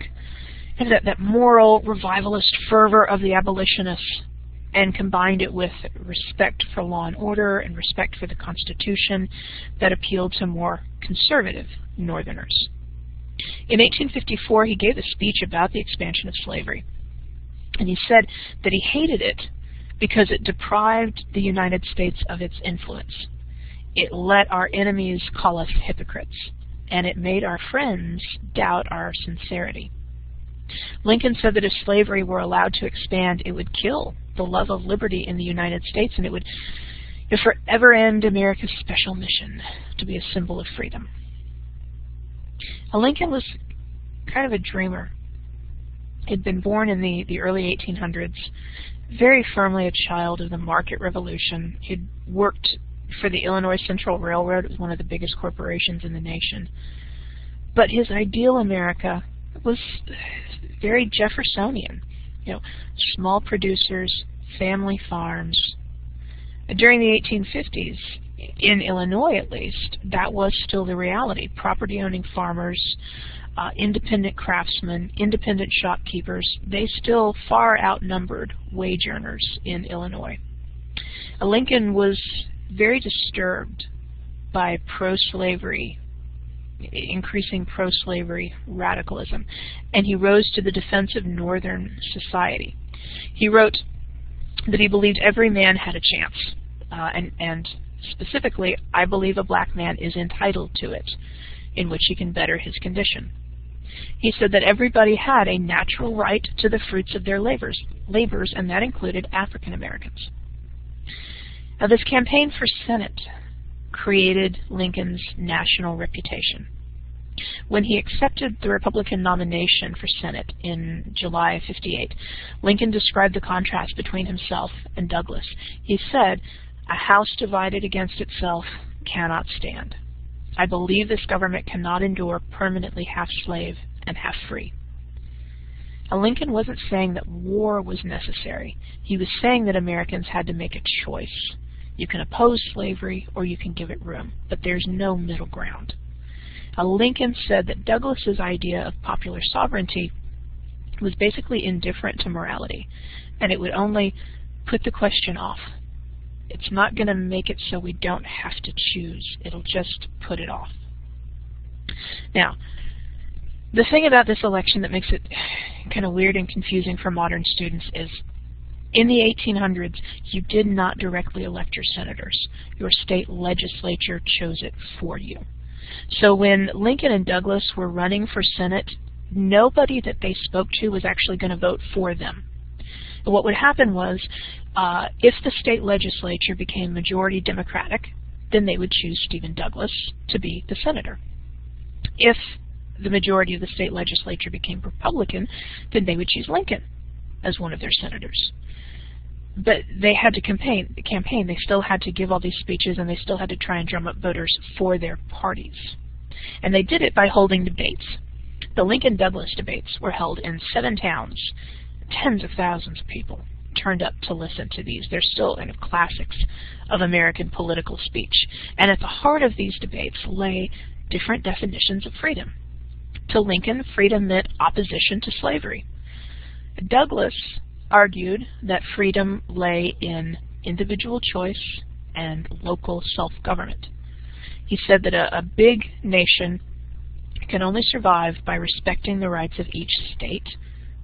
that moral revivalist fervor of the abolitionists and combined it with respect for law and order and respect for the Constitution that appealed to more conservative Northerners. In 1854, he gave a speech about the expansion of slavery, and he said that he hated it because it deprived the United States of its influence. It let our enemies call us hypocrites, and it made our friends doubt our sincerity. Lincoln said that if slavery were allowed to expand, it would kill the love of liberty in the United States, and it would forever end America's special mission to be a symbol of freedom. Now, Lincoln was kind of a dreamer. He'd been born in the early 1800s, very firmly a child of the market revolution. He'd worked for the Illinois Central Railroad. It was one of the biggest corporations in the nation. But his ideal America was very Jeffersonian. You know, small producers, family farms. During the 1850s, in Illinois at least, that was still the reality. Property-owning farmers, independent craftsmen, independent shopkeepers, they still far outnumbered wage earners in Illinois. Lincoln was very disturbed by pro-slavery, increasing pro-slavery radicalism, and he rose to the defense of Northern society. He wrote that he believed every man had a chance, and specifically, I believe a black man is entitled to it, in which he can better his condition. He said that everybody had a natural right to the fruits of their labors, and that included African Americans. Now, this campaign for Senate created Lincoln's national reputation. When he accepted the Republican nomination for Senate in July of '58, Lincoln described the contrast between himself and Douglas. He said, "A house divided against itself cannot stand. I believe this government cannot endure permanently half slave and half free." Now, Lincoln wasn't saying that war was necessary. He was saying that Americans had to make a choice. You can oppose slavery or you can give it room, but there's no middle ground. Now, Lincoln said that Douglas's idea of popular sovereignty was basically indifferent to morality, and it would only put the question off. It's not going to make it so we don't have to choose. It'll just put it off. Now, the thing about this election that makes it kind of weird and confusing for modern students is in the 1800s, you did not directly elect your senators. Your state legislature chose it for you. So when Lincoln and Douglas were running for Senate, nobody that they spoke to was actually going to vote for them. And what would happen was, if the state legislature became majority Democratic, then they would choose Stephen Douglas to be the senator. If the majority of the state legislature became Republican, then they would choose Lincoln as one of their senators. But they had to campaign. They still had to give all these speeches, and they still had to try and drum up voters for their parties. And they did it by holding debates. The Lincoln-Douglas debates were held in 7 towns. Tens of thousands of people turned up to listen to these. They're still kind of classics of American political speech. And at the heart of these debates lay different definitions of freedom. To Lincoln, freedom meant opposition to slavery. Douglas argued that freedom lay in individual choice and local self-government. He said that a big nation can only survive by respecting the rights of each state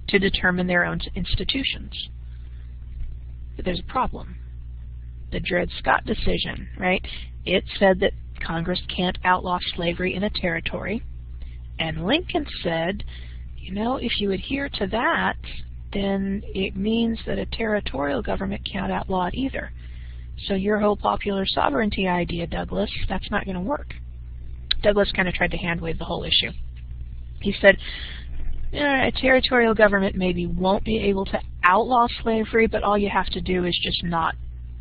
to determine their own institutions. But there's a problem. The Dred Scott decision, right? It said that Congress can't outlaw slavery in a territory. And Lincoln said, you know, if you adhere to that, then it means that a territorial government can't outlaw it either. So your whole popular sovereignty idea, Douglas, that's not going to work. Douglas kind of tried to hand-wave the whole issue. He said, a territorial government maybe won't be able to outlaw slavery, but all you have to do is just not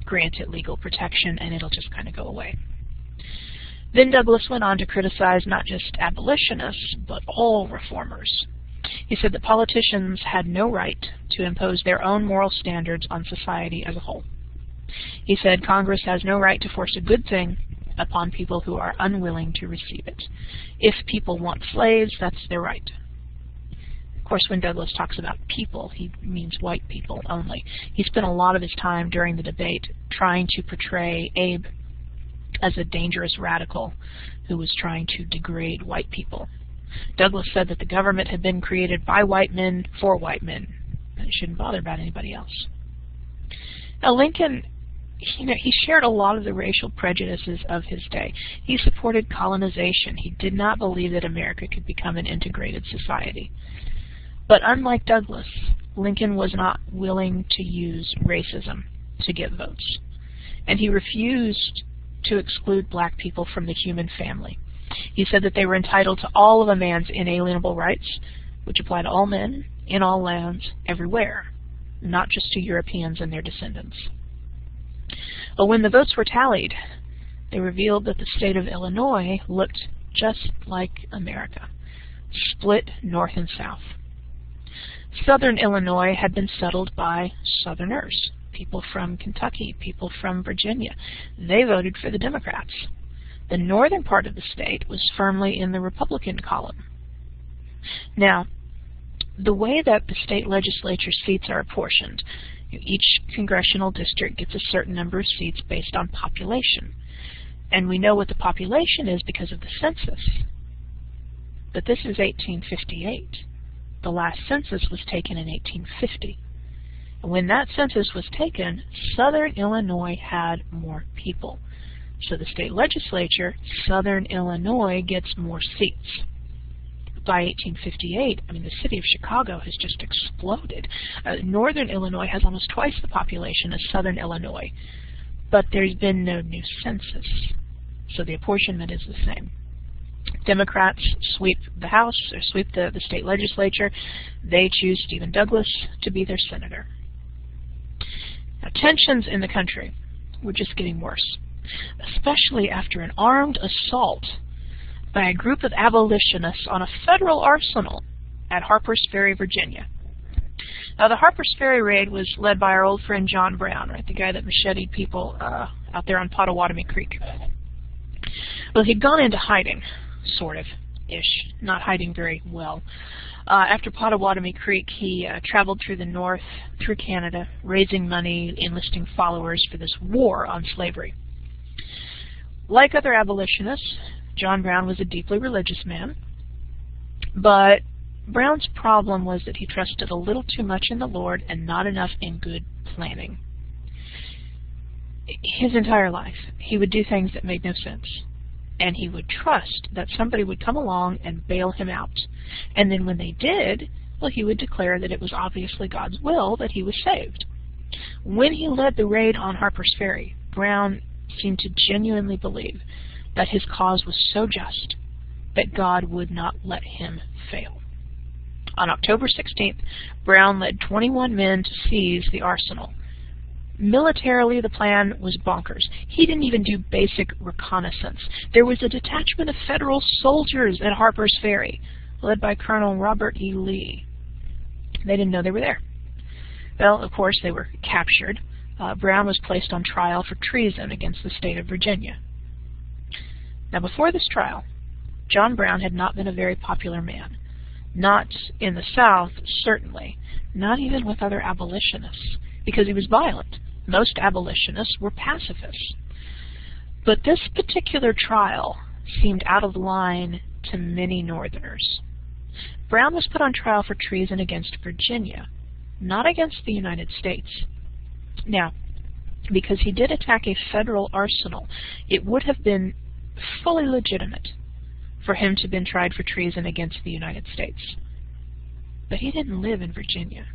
grant it legal protection, and it'll just kind of go away. Then Douglas went on to criticize not just abolitionists, but all reformers. He said that politicians had no right to impose their own moral standards on society as a whole. He said Congress has no right to force a good thing upon people who are unwilling to receive it. If people want slaves, that's their right. Of course, when Douglas talks about people, he means white people only. He spent a lot of his time during the debate trying to portray Abe as a dangerous radical who was trying to degrade white people. Douglas said that the government had been created by white men for white men, and it shouldn't bother about anybody else. Now, Lincoln he shared a lot of the racial prejudices of his day. He supported colonization. He did not believe that America could become an integrated society. But unlike Douglas, Lincoln was not willing to use racism to get votes. And he refused to exclude black people from the human family. He said that they were entitled to all of a man's inalienable rights, which apply to all men, in all lands, everywhere, not just to Europeans and their descendants. But when the votes were tallied, they revealed that the state of Illinois looked just like America, split north and south. Southern Illinois had been settled by Southerners, people from Kentucky, people from Virginia. They voted for the Democrats. The northern part of the state was firmly in the Republican column. Now, the way that the state legislature seats are apportioned, each congressional district gets a certain number of seats based on population. And we know what the population is because of the census. But this is 1858. The last census was taken in 1850. And when that census was taken, Southern Illinois had more people. So the state legislature, Southern Illinois gets more seats. By 1858, I mean, the city of Chicago has just exploded. Northern Illinois has almost twice the population as Southern Illinois. But there's been no new census. So the apportionment is the same. Democrats sweep the House, or sweep the state legislature. They choose Stephen Douglas to be their senator. Now, tensions in the country were just getting worse, especially after an armed assault by a group of abolitionists on a federal arsenal at Harper's Ferry, Virginia. Now, the Harper's Ferry raid was led by our old friend John Brown, right, the guy that macheted people out there on Pottawatomie Creek. Well, he'd gone into hiding, sort of-ish, not hiding very well. After Pottawatomie Creek, he traveled through the north, through Canada, raising money, enlisting followers for this war on slavery. Like other abolitionists, John Brown was a deeply religious man, but Brown's problem was that he trusted a little too much in the Lord and not enough in good planning. His entire life, he would do things that made no sense, and he would trust that somebody would come along and bail him out. And then when they did, well, he would declare that it was obviously God's will that he was saved. When he led the raid on Harper's Ferry, Brown seemed to genuinely believe that his cause was so just that God would not let him fail. On October 16th, Brown led 21 men to seize the arsenal. Militarily, the plan was bonkers. He didn't even do basic reconnaissance. There was a detachment of federal soldiers at Harper's Ferry, led by Colonel Robert E. Lee. They didn't know they were there. Well, of course, they were captured. Brown was placed on trial for treason against the state of Virginia. Now, before this trial, John Brown had not been a very popular man. Not in the South, certainly. Not even with other abolitionists, because he was violent. Most abolitionists were pacifists. But this particular trial seemed out of line to many Northerners. Brown was put on trial for treason against Virginia, not against the United States. Now, because he did attack a federal arsenal, it would have been fully legitimate for him to have been tried for treason against the United States. But he didn't live in Virginia.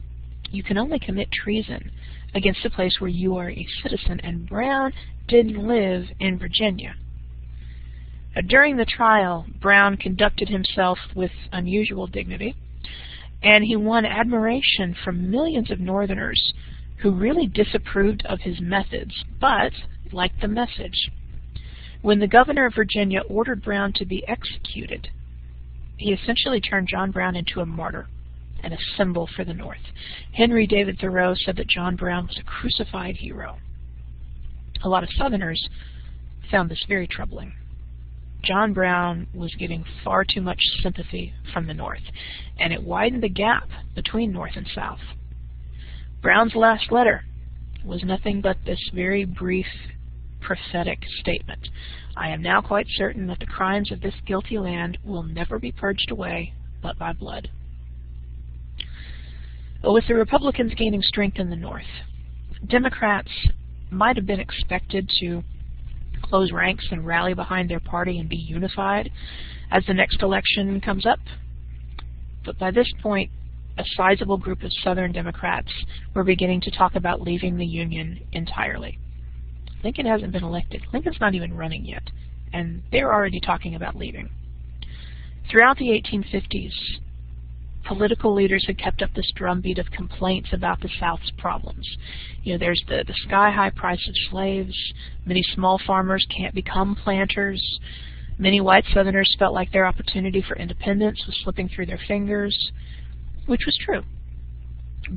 You can only commit treason against a place where you are a citizen, and Brown didn't live in Virginia. During the trial, Brown conducted himself with unusual dignity, and he won admiration from millions of Northerners who really disapproved of his methods, but liked the message. When the governor of Virginia ordered Brown to be executed, he essentially turned John Brown into a martyr and a symbol for the North. Henry David Thoreau said that John Brown was a crucified hero. A lot of Southerners found this very troubling. John Brown was getting far too much sympathy from the North, and it widened the gap between North and South. Brown's last letter was nothing but this very brief prophetic statement. I am now quite certain that the crimes of this guilty land will never be purged away but by blood. But with the Republicans gaining strength in the North, Democrats might have been expected to close ranks and rally behind their party and be unified as the next election comes up. But by this point, a sizable group of Southern Democrats were beginning to talk about leaving the Union entirely. Lincoln hasn't been elected. Lincoln's not even running yet, and they're already talking about leaving. Throughout the 1850s, political leaders had kept up this drumbeat of complaints about the South's problems. You know, there's the sky-high price of slaves, many small farmers can't become planters, many white Southerners felt like their opportunity for independence was slipping through their fingers, which was true.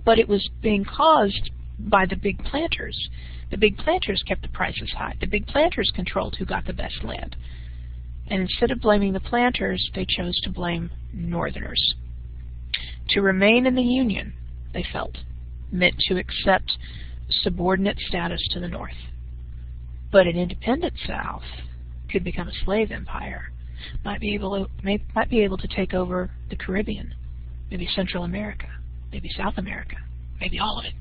But it was being caused by the big planters. The big planters kept the prices high. The big planters controlled who got the best land. And instead of blaming the planters, they chose to blame Northerners. To remain in the Union, they felt, meant to accept subordinate status to the North. But an independent South could become a slave empire, might be able to take over the Caribbean, maybe Central America, maybe South America, maybe all of it.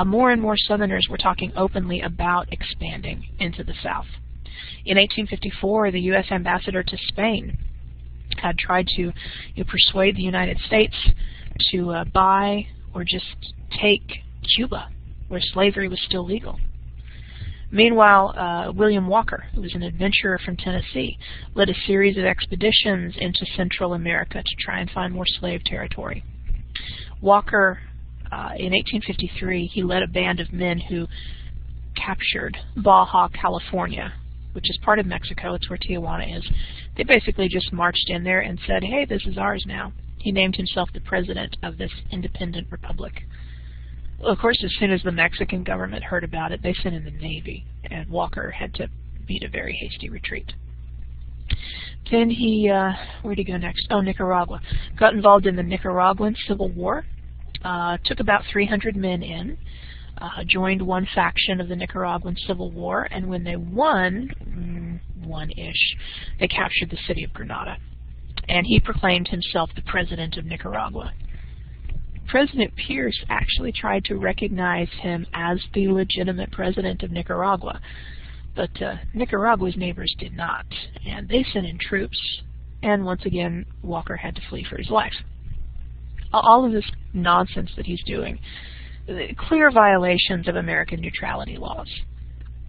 More and more Southerners were talking openly about expanding into the South. In 1854, the U.S. ambassador to Spain had tried to persuade the United States to buy or just take Cuba, where slavery was still legal. Meanwhile, William Walker, who was an adventurer from Tennessee, led a series of expeditions into Central America to try and find more slave territory. Walker, in 1853, he led a band of men who captured Baja California, which is part of Mexico. It's where Tijuana is. They basically just marched in there and said, hey, this is ours now. He named himself the president of this independent republic. Well, of course, as soon as the Mexican government heard about it, they sent in the Navy, and Walker had to beat a very hasty retreat. Then he, where'd he go next? Oh, Nicaragua. Got involved in the Nicaraguan Civil War, took about 300 men in, joined one faction of the Nicaraguan Civil War, and when they won-ish, they captured the city of Grenada. And he proclaimed himself the president of Nicaragua. President Pierce actually tried to recognize him as the legitimate president of Nicaragua, but Nicaragua's neighbors did not, and they sent in troops, and once again, Walker had to flee for his life. All of this nonsense that he's doing, clear violations of American neutrality laws,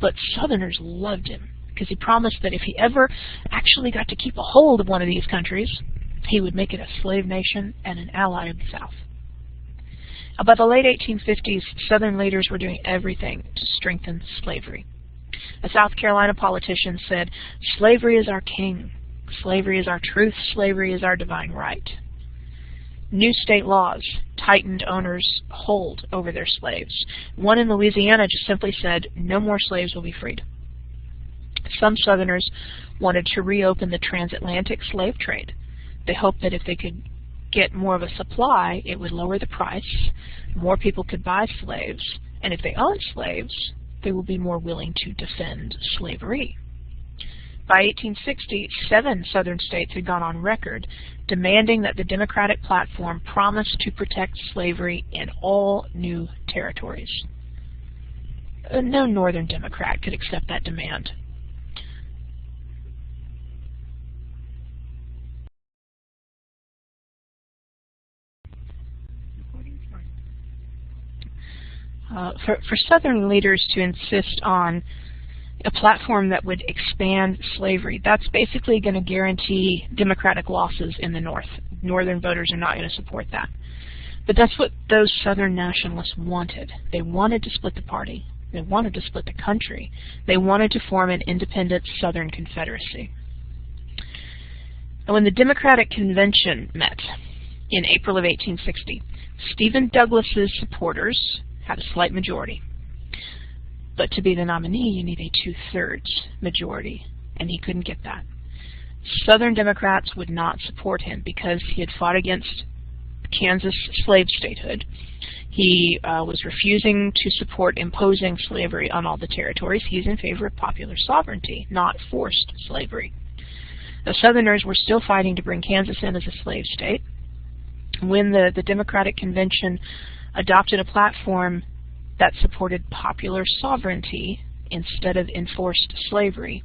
but Southerners loved him, because he promised that if he ever actually got to keep a hold of one of these countries, he would make it a slave nation and an ally of the South. By the late 1850s, Southern leaders were doing everything to strengthen slavery. A South Carolina politician said, "Slavery is our king. Slavery is our truth. Slavery is our divine right." New state laws tightened owners' hold over their slaves. One in Louisiana just simply said, no more slaves will be freed. Some Southerners wanted to reopen the transatlantic slave trade. They hoped that if they could get more of a supply, it would lower the price, more people could buy slaves, and if they owned slaves, they would be more willing to defend slavery. By 1860, 7 Southern states had gone on record demanding that the Democratic platform promise to protect slavery in all new territories. No Northern Democrat could accept that demand. For Southern leaders to insist on a platform that would expand slavery, that's basically going to guarantee Democratic losses in the North. Northern voters are not going to support that. But that's what those Southern nationalists wanted. They wanted to split the party. They wanted to split the country. They wanted to form an independent Southern Confederacy. And when the Democratic Convention met in April of 1860, Stephen Douglas's supporters had a slight majority. But to be the nominee, you need a 2/3 majority, and he couldn't get that. Southern Democrats would not support him because he had fought against Kansas slave statehood. He was refusing to support imposing slavery on all the territories. He's in favor of popular sovereignty, not forced slavery. The Southerners were still fighting to bring Kansas in as a slave state. When the Democratic Convention adopted a platform that supported popular sovereignty instead of enforced slavery.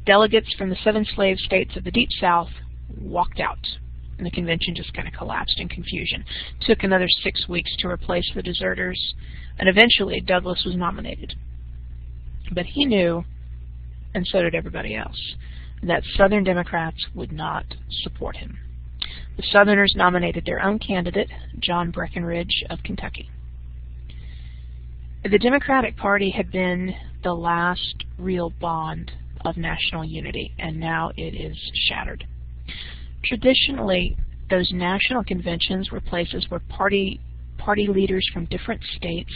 Delegates from the 7 slave states of the Deep South walked out, and the convention just kind of collapsed in confusion. It took another 6 weeks to replace the deserters, and eventually Douglas was nominated. But he knew, and so did everybody else, that Southern Democrats would not support him. The Southerners nominated their own candidate, John Breckinridge of Kentucky. The Democratic Party had been the last real bond of national unity, and now it is shattered. Traditionally, those national conventions were places where party leaders from different states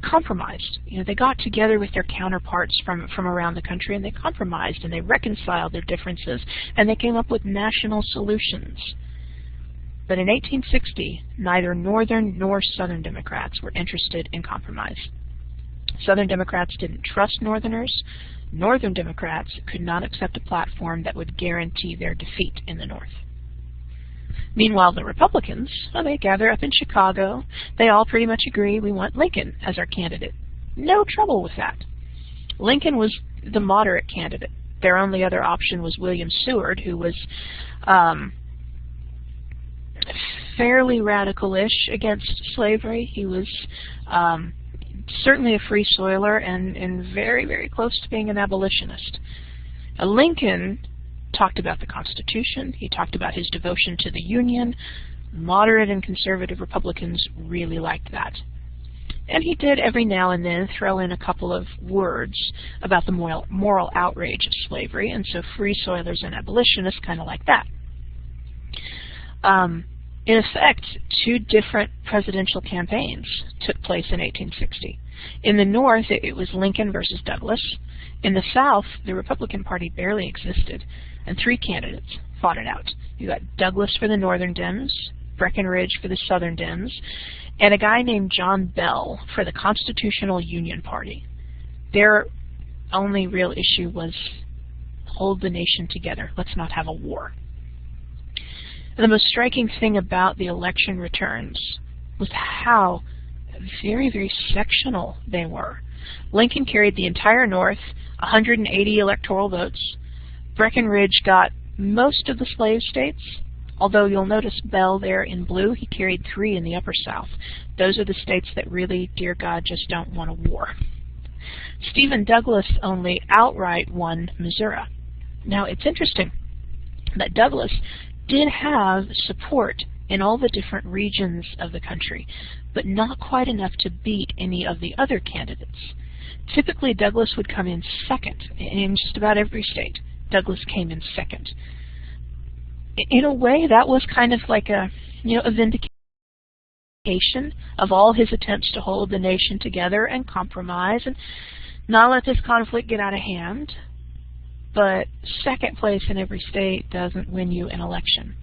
compromised. They got together with their counterparts from around the country, and they compromised, and they reconciled their differences, and they came up with national solutions. But in 1860, neither Northern nor Southern Democrats were interested in compromise. Southern Democrats didn't trust Northerners. Northern Democrats could not accept a platform that would guarantee their defeat in the North. Meanwhile, the Republicans, they gather up in Chicago. They all pretty much agree we want Lincoln as our candidate. No trouble with that. Lincoln was the moderate candidate. Their only other option was William Seward, who was fairly radical-ish against slavery. He was certainly a free soiler and very, very close to being an abolitionist. Lincoln talked about the Constitution. He talked about his devotion to the Union. Moderate and conservative Republicans really liked that. And he did every now and then throw in a couple of words about the moral outrage of slavery, and so free soilers and abolitionists kind of like that. In effect, 2 different presidential campaigns took place in 1860. In the North, it was Lincoln versus Douglas. In the South, the Republican Party barely existed, and 3 candidates fought it out. You got Douglas for the Northern Dems, Breckinridge for the Southern Dems, and a guy named John Bell for the Constitutional Union Party. Their only real issue was hold the nation together. Let's not have a war. The most striking thing about the election returns was how very, very sectional they were. Lincoln carried the entire North, 180 electoral votes. Breckinridge got most of the slave states, although you'll notice Bell there in blue, he carried 3 in the Upper South. Those are the states that really, dear God, just don't want a war. Stephen Douglas only outright won Missouri. Now, it's interesting that Douglas did have support in all the different regions of the country, but not quite enough to beat any of the other candidates. Typically, Douglas would come in second in just about every state. Douglas came in second. In a way, that was kind of like a vindication of all his attempts to hold the nation together and compromise and not let this conflict get out of hand. But second place in every state doesn't win you an election.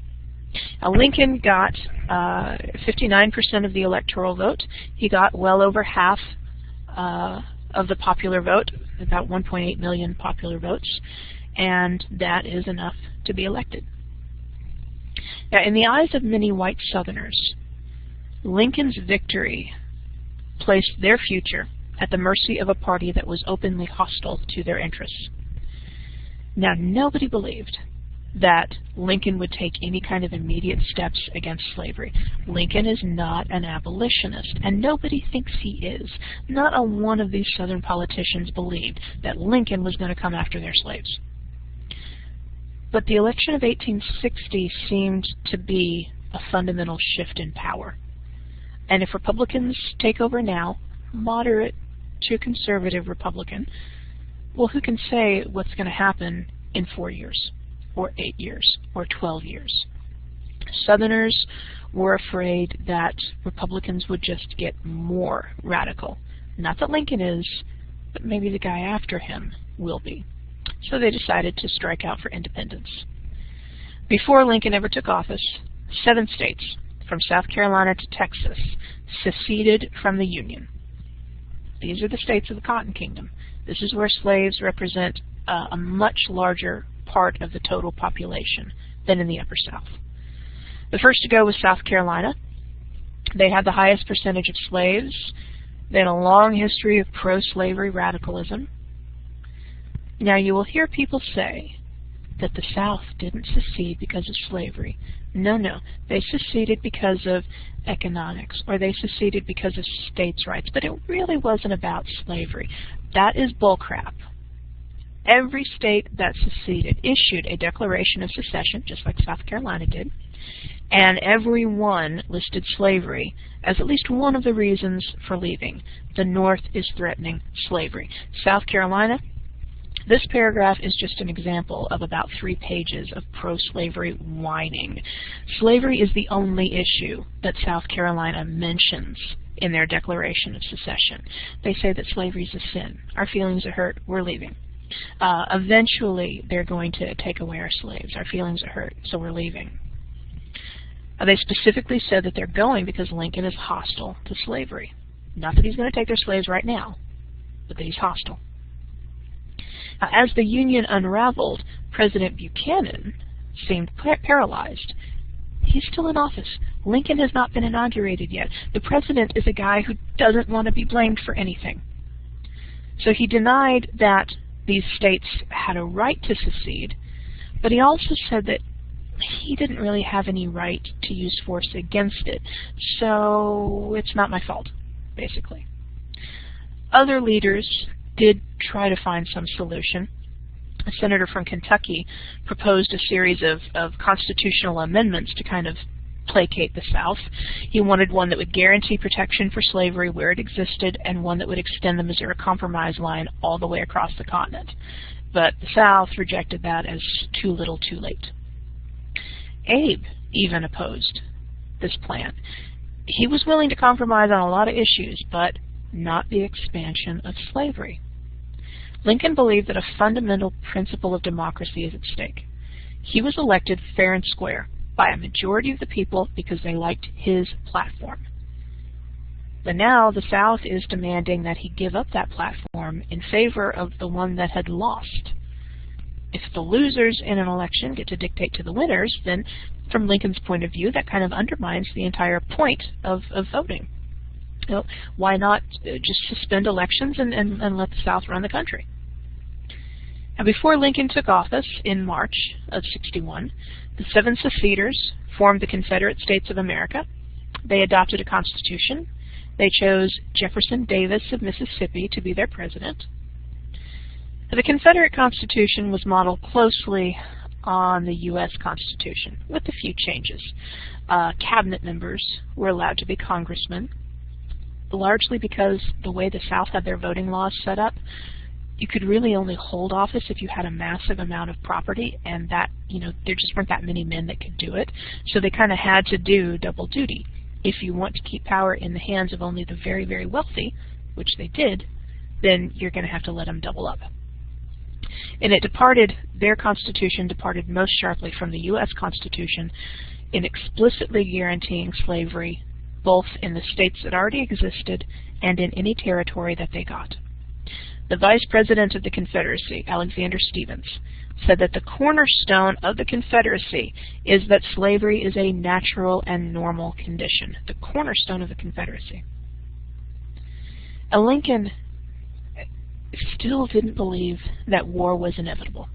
Now, Lincoln got 59% of the electoral vote. He got well over half of the popular vote, about 1.8 million popular votes, and that is enough to be elected. Now, in the eyes of many white Southerners, Lincoln's victory placed their future at the mercy of a party that was openly hostile to their interests. Now, nobody believed that Lincoln would take any kind of immediate steps against slavery. Lincoln is not an abolitionist, and nobody thinks he is. Not a one of these Southern politicians believed that Lincoln was going to come after their slaves. But the election of 1860 seemed to be a fundamental shift in power. And if Republicans take over now, moderate to conservative Republican, well, who can say what's going to happen in 4 years, or 8 years, or 12 years? Southerners were afraid that Republicans would just get more radical. Not that Lincoln is, but maybe the guy after him will be. So they decided to strike out for independence. Before Lincoln ever took office, 7 states, from South Carolina to Texas, seceded from the Union. These are the states of the Cotton Kingdom. This is where slaves represent a much larger part of the total population than in the Upper South. The first to go was South Carolina. They had the highest percentage of slaves, They had a long history of pro-slavery radicalism. Now, you will hear people say that the South didn't secede because of slavery. No, no. They seceded because of economics, or they seceded because of states' rights, but it really wasn't about slavery. That is bullcrap. Every state that seceded issued a declaration of secession, just like South Carolina did, and every one listed slavery as at least one of the reasons for leaving. The North is threatening slavery. South Carolina, this paragraph is just an example of about 3 pages of pro-slavery whining. Slavery is the only issue that South Carolina mentions in their declaration of secession. They say that slavery is a sin. Our feelings are hurt. We're leaving. Eventually, they're going to take away our slaves. Our feelings are hurt, so we're leaving. They specifically said that they're going because Lincoln is hostile to slavery. Not that he's going to take their slaves right now, but that he's hostile. As the Union unraveled, President Buchanan seemed paralyzed. He's still in office. Lincoln has not been inaugurated yet. The president is a guy who doesn't want to be blamed for anything. So he denied that these states had a right to secede, but he also said that he didn't really have any right to use force against it, so it's not my fault, basically. Other leaders did try to find some solution. A senator from Kentucky proposed a series of constitutional amendments to kind of placate the South. He wanted one that would guarantee protection for slavery where it existed, and one that would extend the Missouri Compromise line all the way across the continent. But the South rejected that as too little too late. Abe even opposed this plan. He was willing to compromise on a lot of issues, but not the expansion of slavery. Lincoln believed that a fundamental principle of democracy is at stake. He was elected fair and square by a majority of the people because they liked his platform. But now the South is demanding that he give up that platform in favor of the one that had lost. If the losers in an election get to dictate to the winners, then from Lincoln's point of view, that kind of undermines the entire point of voting. You know, why not just suspend elections and let the South run the country? Now, before Lincoln took office in March of '61, the 7 seceders formed the Confederate States of America. They adopted a constitution. They chose Jefferson Davis of Mississippi to be their president. The Confederate Constitution was modeled closely on the U.S. Constitution, with a few changes. Cabinet members were allowed to be congressmen, largely because the way the South had their voting laws set up, you could really only hold office if you had a massive amount of property, and that, there just weren't that many men that could do it. So they kind of had to do double duty. If you want to keep power in the hands of only the very, very wealthy, which they did, then you're going to have to let them double up. And their Constitution departed most sharply from the U.S. Constitution in explicitly guaranteeing slavery both in the states that already existed and in any territory that they got. The Vice President of the Confederacy, Alexander Stephens, said that the cornerstone of the Confederacy is that slavery is a natural and normal condition. The cornerstone of the Confederacy. Lincoln still didn't believe that war was inevitable.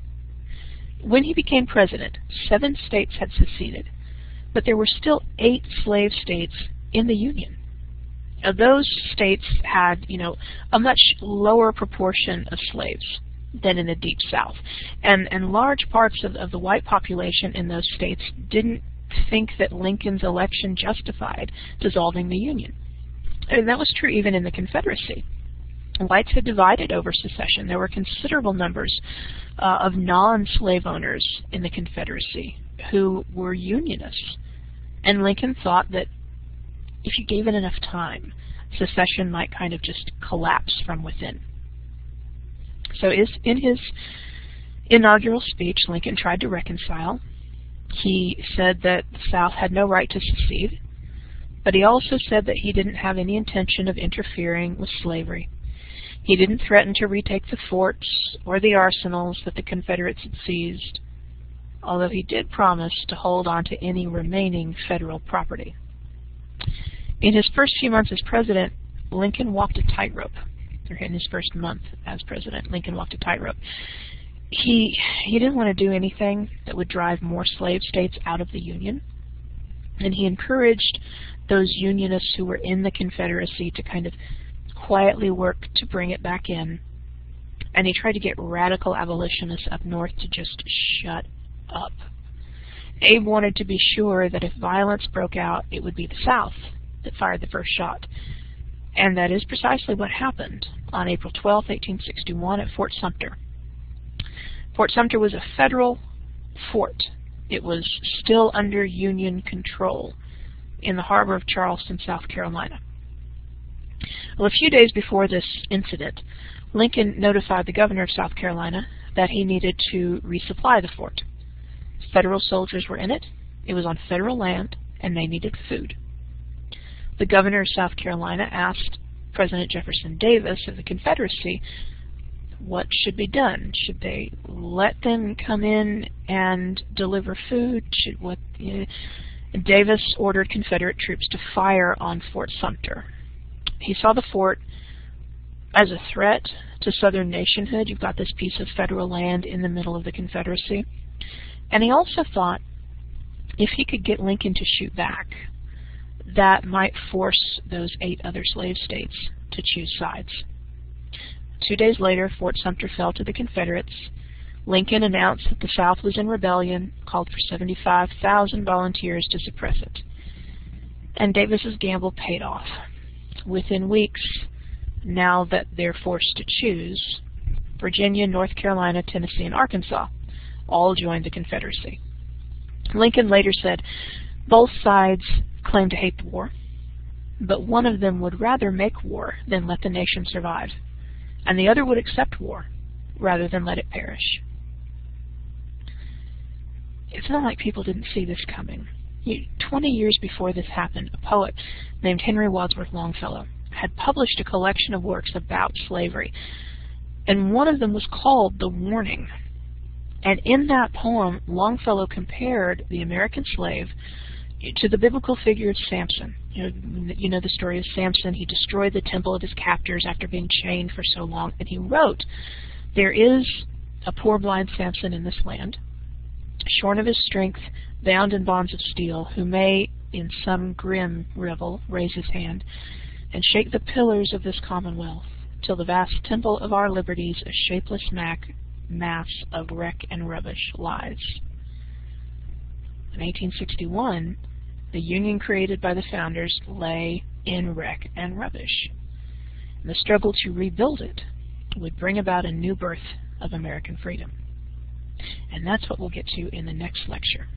When he became president, 7 states had seceded, but there were still 8 slave states in the Union. Now, those states had, a much lower proportion of slaves than in the Deep South. And large parts of the white population in those states didn't think that Lincoln's election justified dissolving the Union. And that was true even in the Confederacy. Whites had divided over secession. There were considerable numbers of non-slave owners in the Confederacy who were Unionists. And Lincoln thought that if you gave it enough time, secession might kind of just collapse from within. So in his inaugural speech, Lincoln tried to reconcile. He said that the South had no right to secede, but he also said that he didn't have any intention of interfering with slavery. He didn't threaten to retake the forts or the arsenals that the Confederates had seized, although he did promise to hold on to any remaining federal property. In his first few months as president, Lincoln walked a tightrope. In his first month as president, Lincoln walked a tightrope. He didn't want to do anything that would drive more slave states out of the Union, and he encouraged those Unionists who were in the Confederacy to kind of quietly work to bring it back in, and he tried to get radical abolitionists up north to just shut up. Abe wanted to be sure that if violence broke out, it would be the South that fired the first shot. And that is precisely what happened on April 12, 1861 at Fort Sumter. Fort Sumter was a federal fort. It was still under Union control in the harbor of Charleston, South Carolina. Well, a few days before this incident, Lincoln notified the governor of South Carolina that he needed to resupply the fort. Federal soldiers were in it, it was on federal land, and they needed food. The governor of South Carolina asked President Jefferson Davis of the Confederacy what should be done. Should they let them come in and deliver food? Davis ordered Confederate troops to fire on Fort Sumter. He saw the fort as a threat to Southern nationhood. You've got this piece of federal land in the middle of the Confederacy. And he also thought if he could get Lincoln to shoot back, that might force those 8 other slave states to choose sides. 2 days later, Fort Sumter fell to the Confederates. Lincoln announced that the South was in rebellion, called for 75,000 volunteers to suppress it. And Davis's gamble paid off. Within weeks, now that they're forced to choose, Virginia, North Carolina, Tennessee, and Arkansas all joined the Confederacy. Lincoln later said both sides claimed to hate the war, but one of them would rather make war than let the nation survive, and the other would accept war rather than let it perish. It's not like people didn't see this coming. 20 years before this happened, a poet named Henry Wadsworth Longfellow had published a collection of works about slavery, and one of them was called The Warning. And in that poem, Longfellow compared the American slave to the biblical figure of Samson. You know the story of Samson. He destroyed the temple of his captors after being chained for so long. And he wrote, "There is a poor blind Samson in this land, shorn of his strength, bound in bonds of steel, who may in some grim revel raise his hand and shake the pillars of this commonwealth, till the vast temple of our liberties a shapeless mass of wreck and rubbish lies." In 1861, the Union created by the founders lay in wreck and rubbish. And the struggle to rebuild it would bring about a new birth of American freedom. And that's what we'll get to in the next lecture.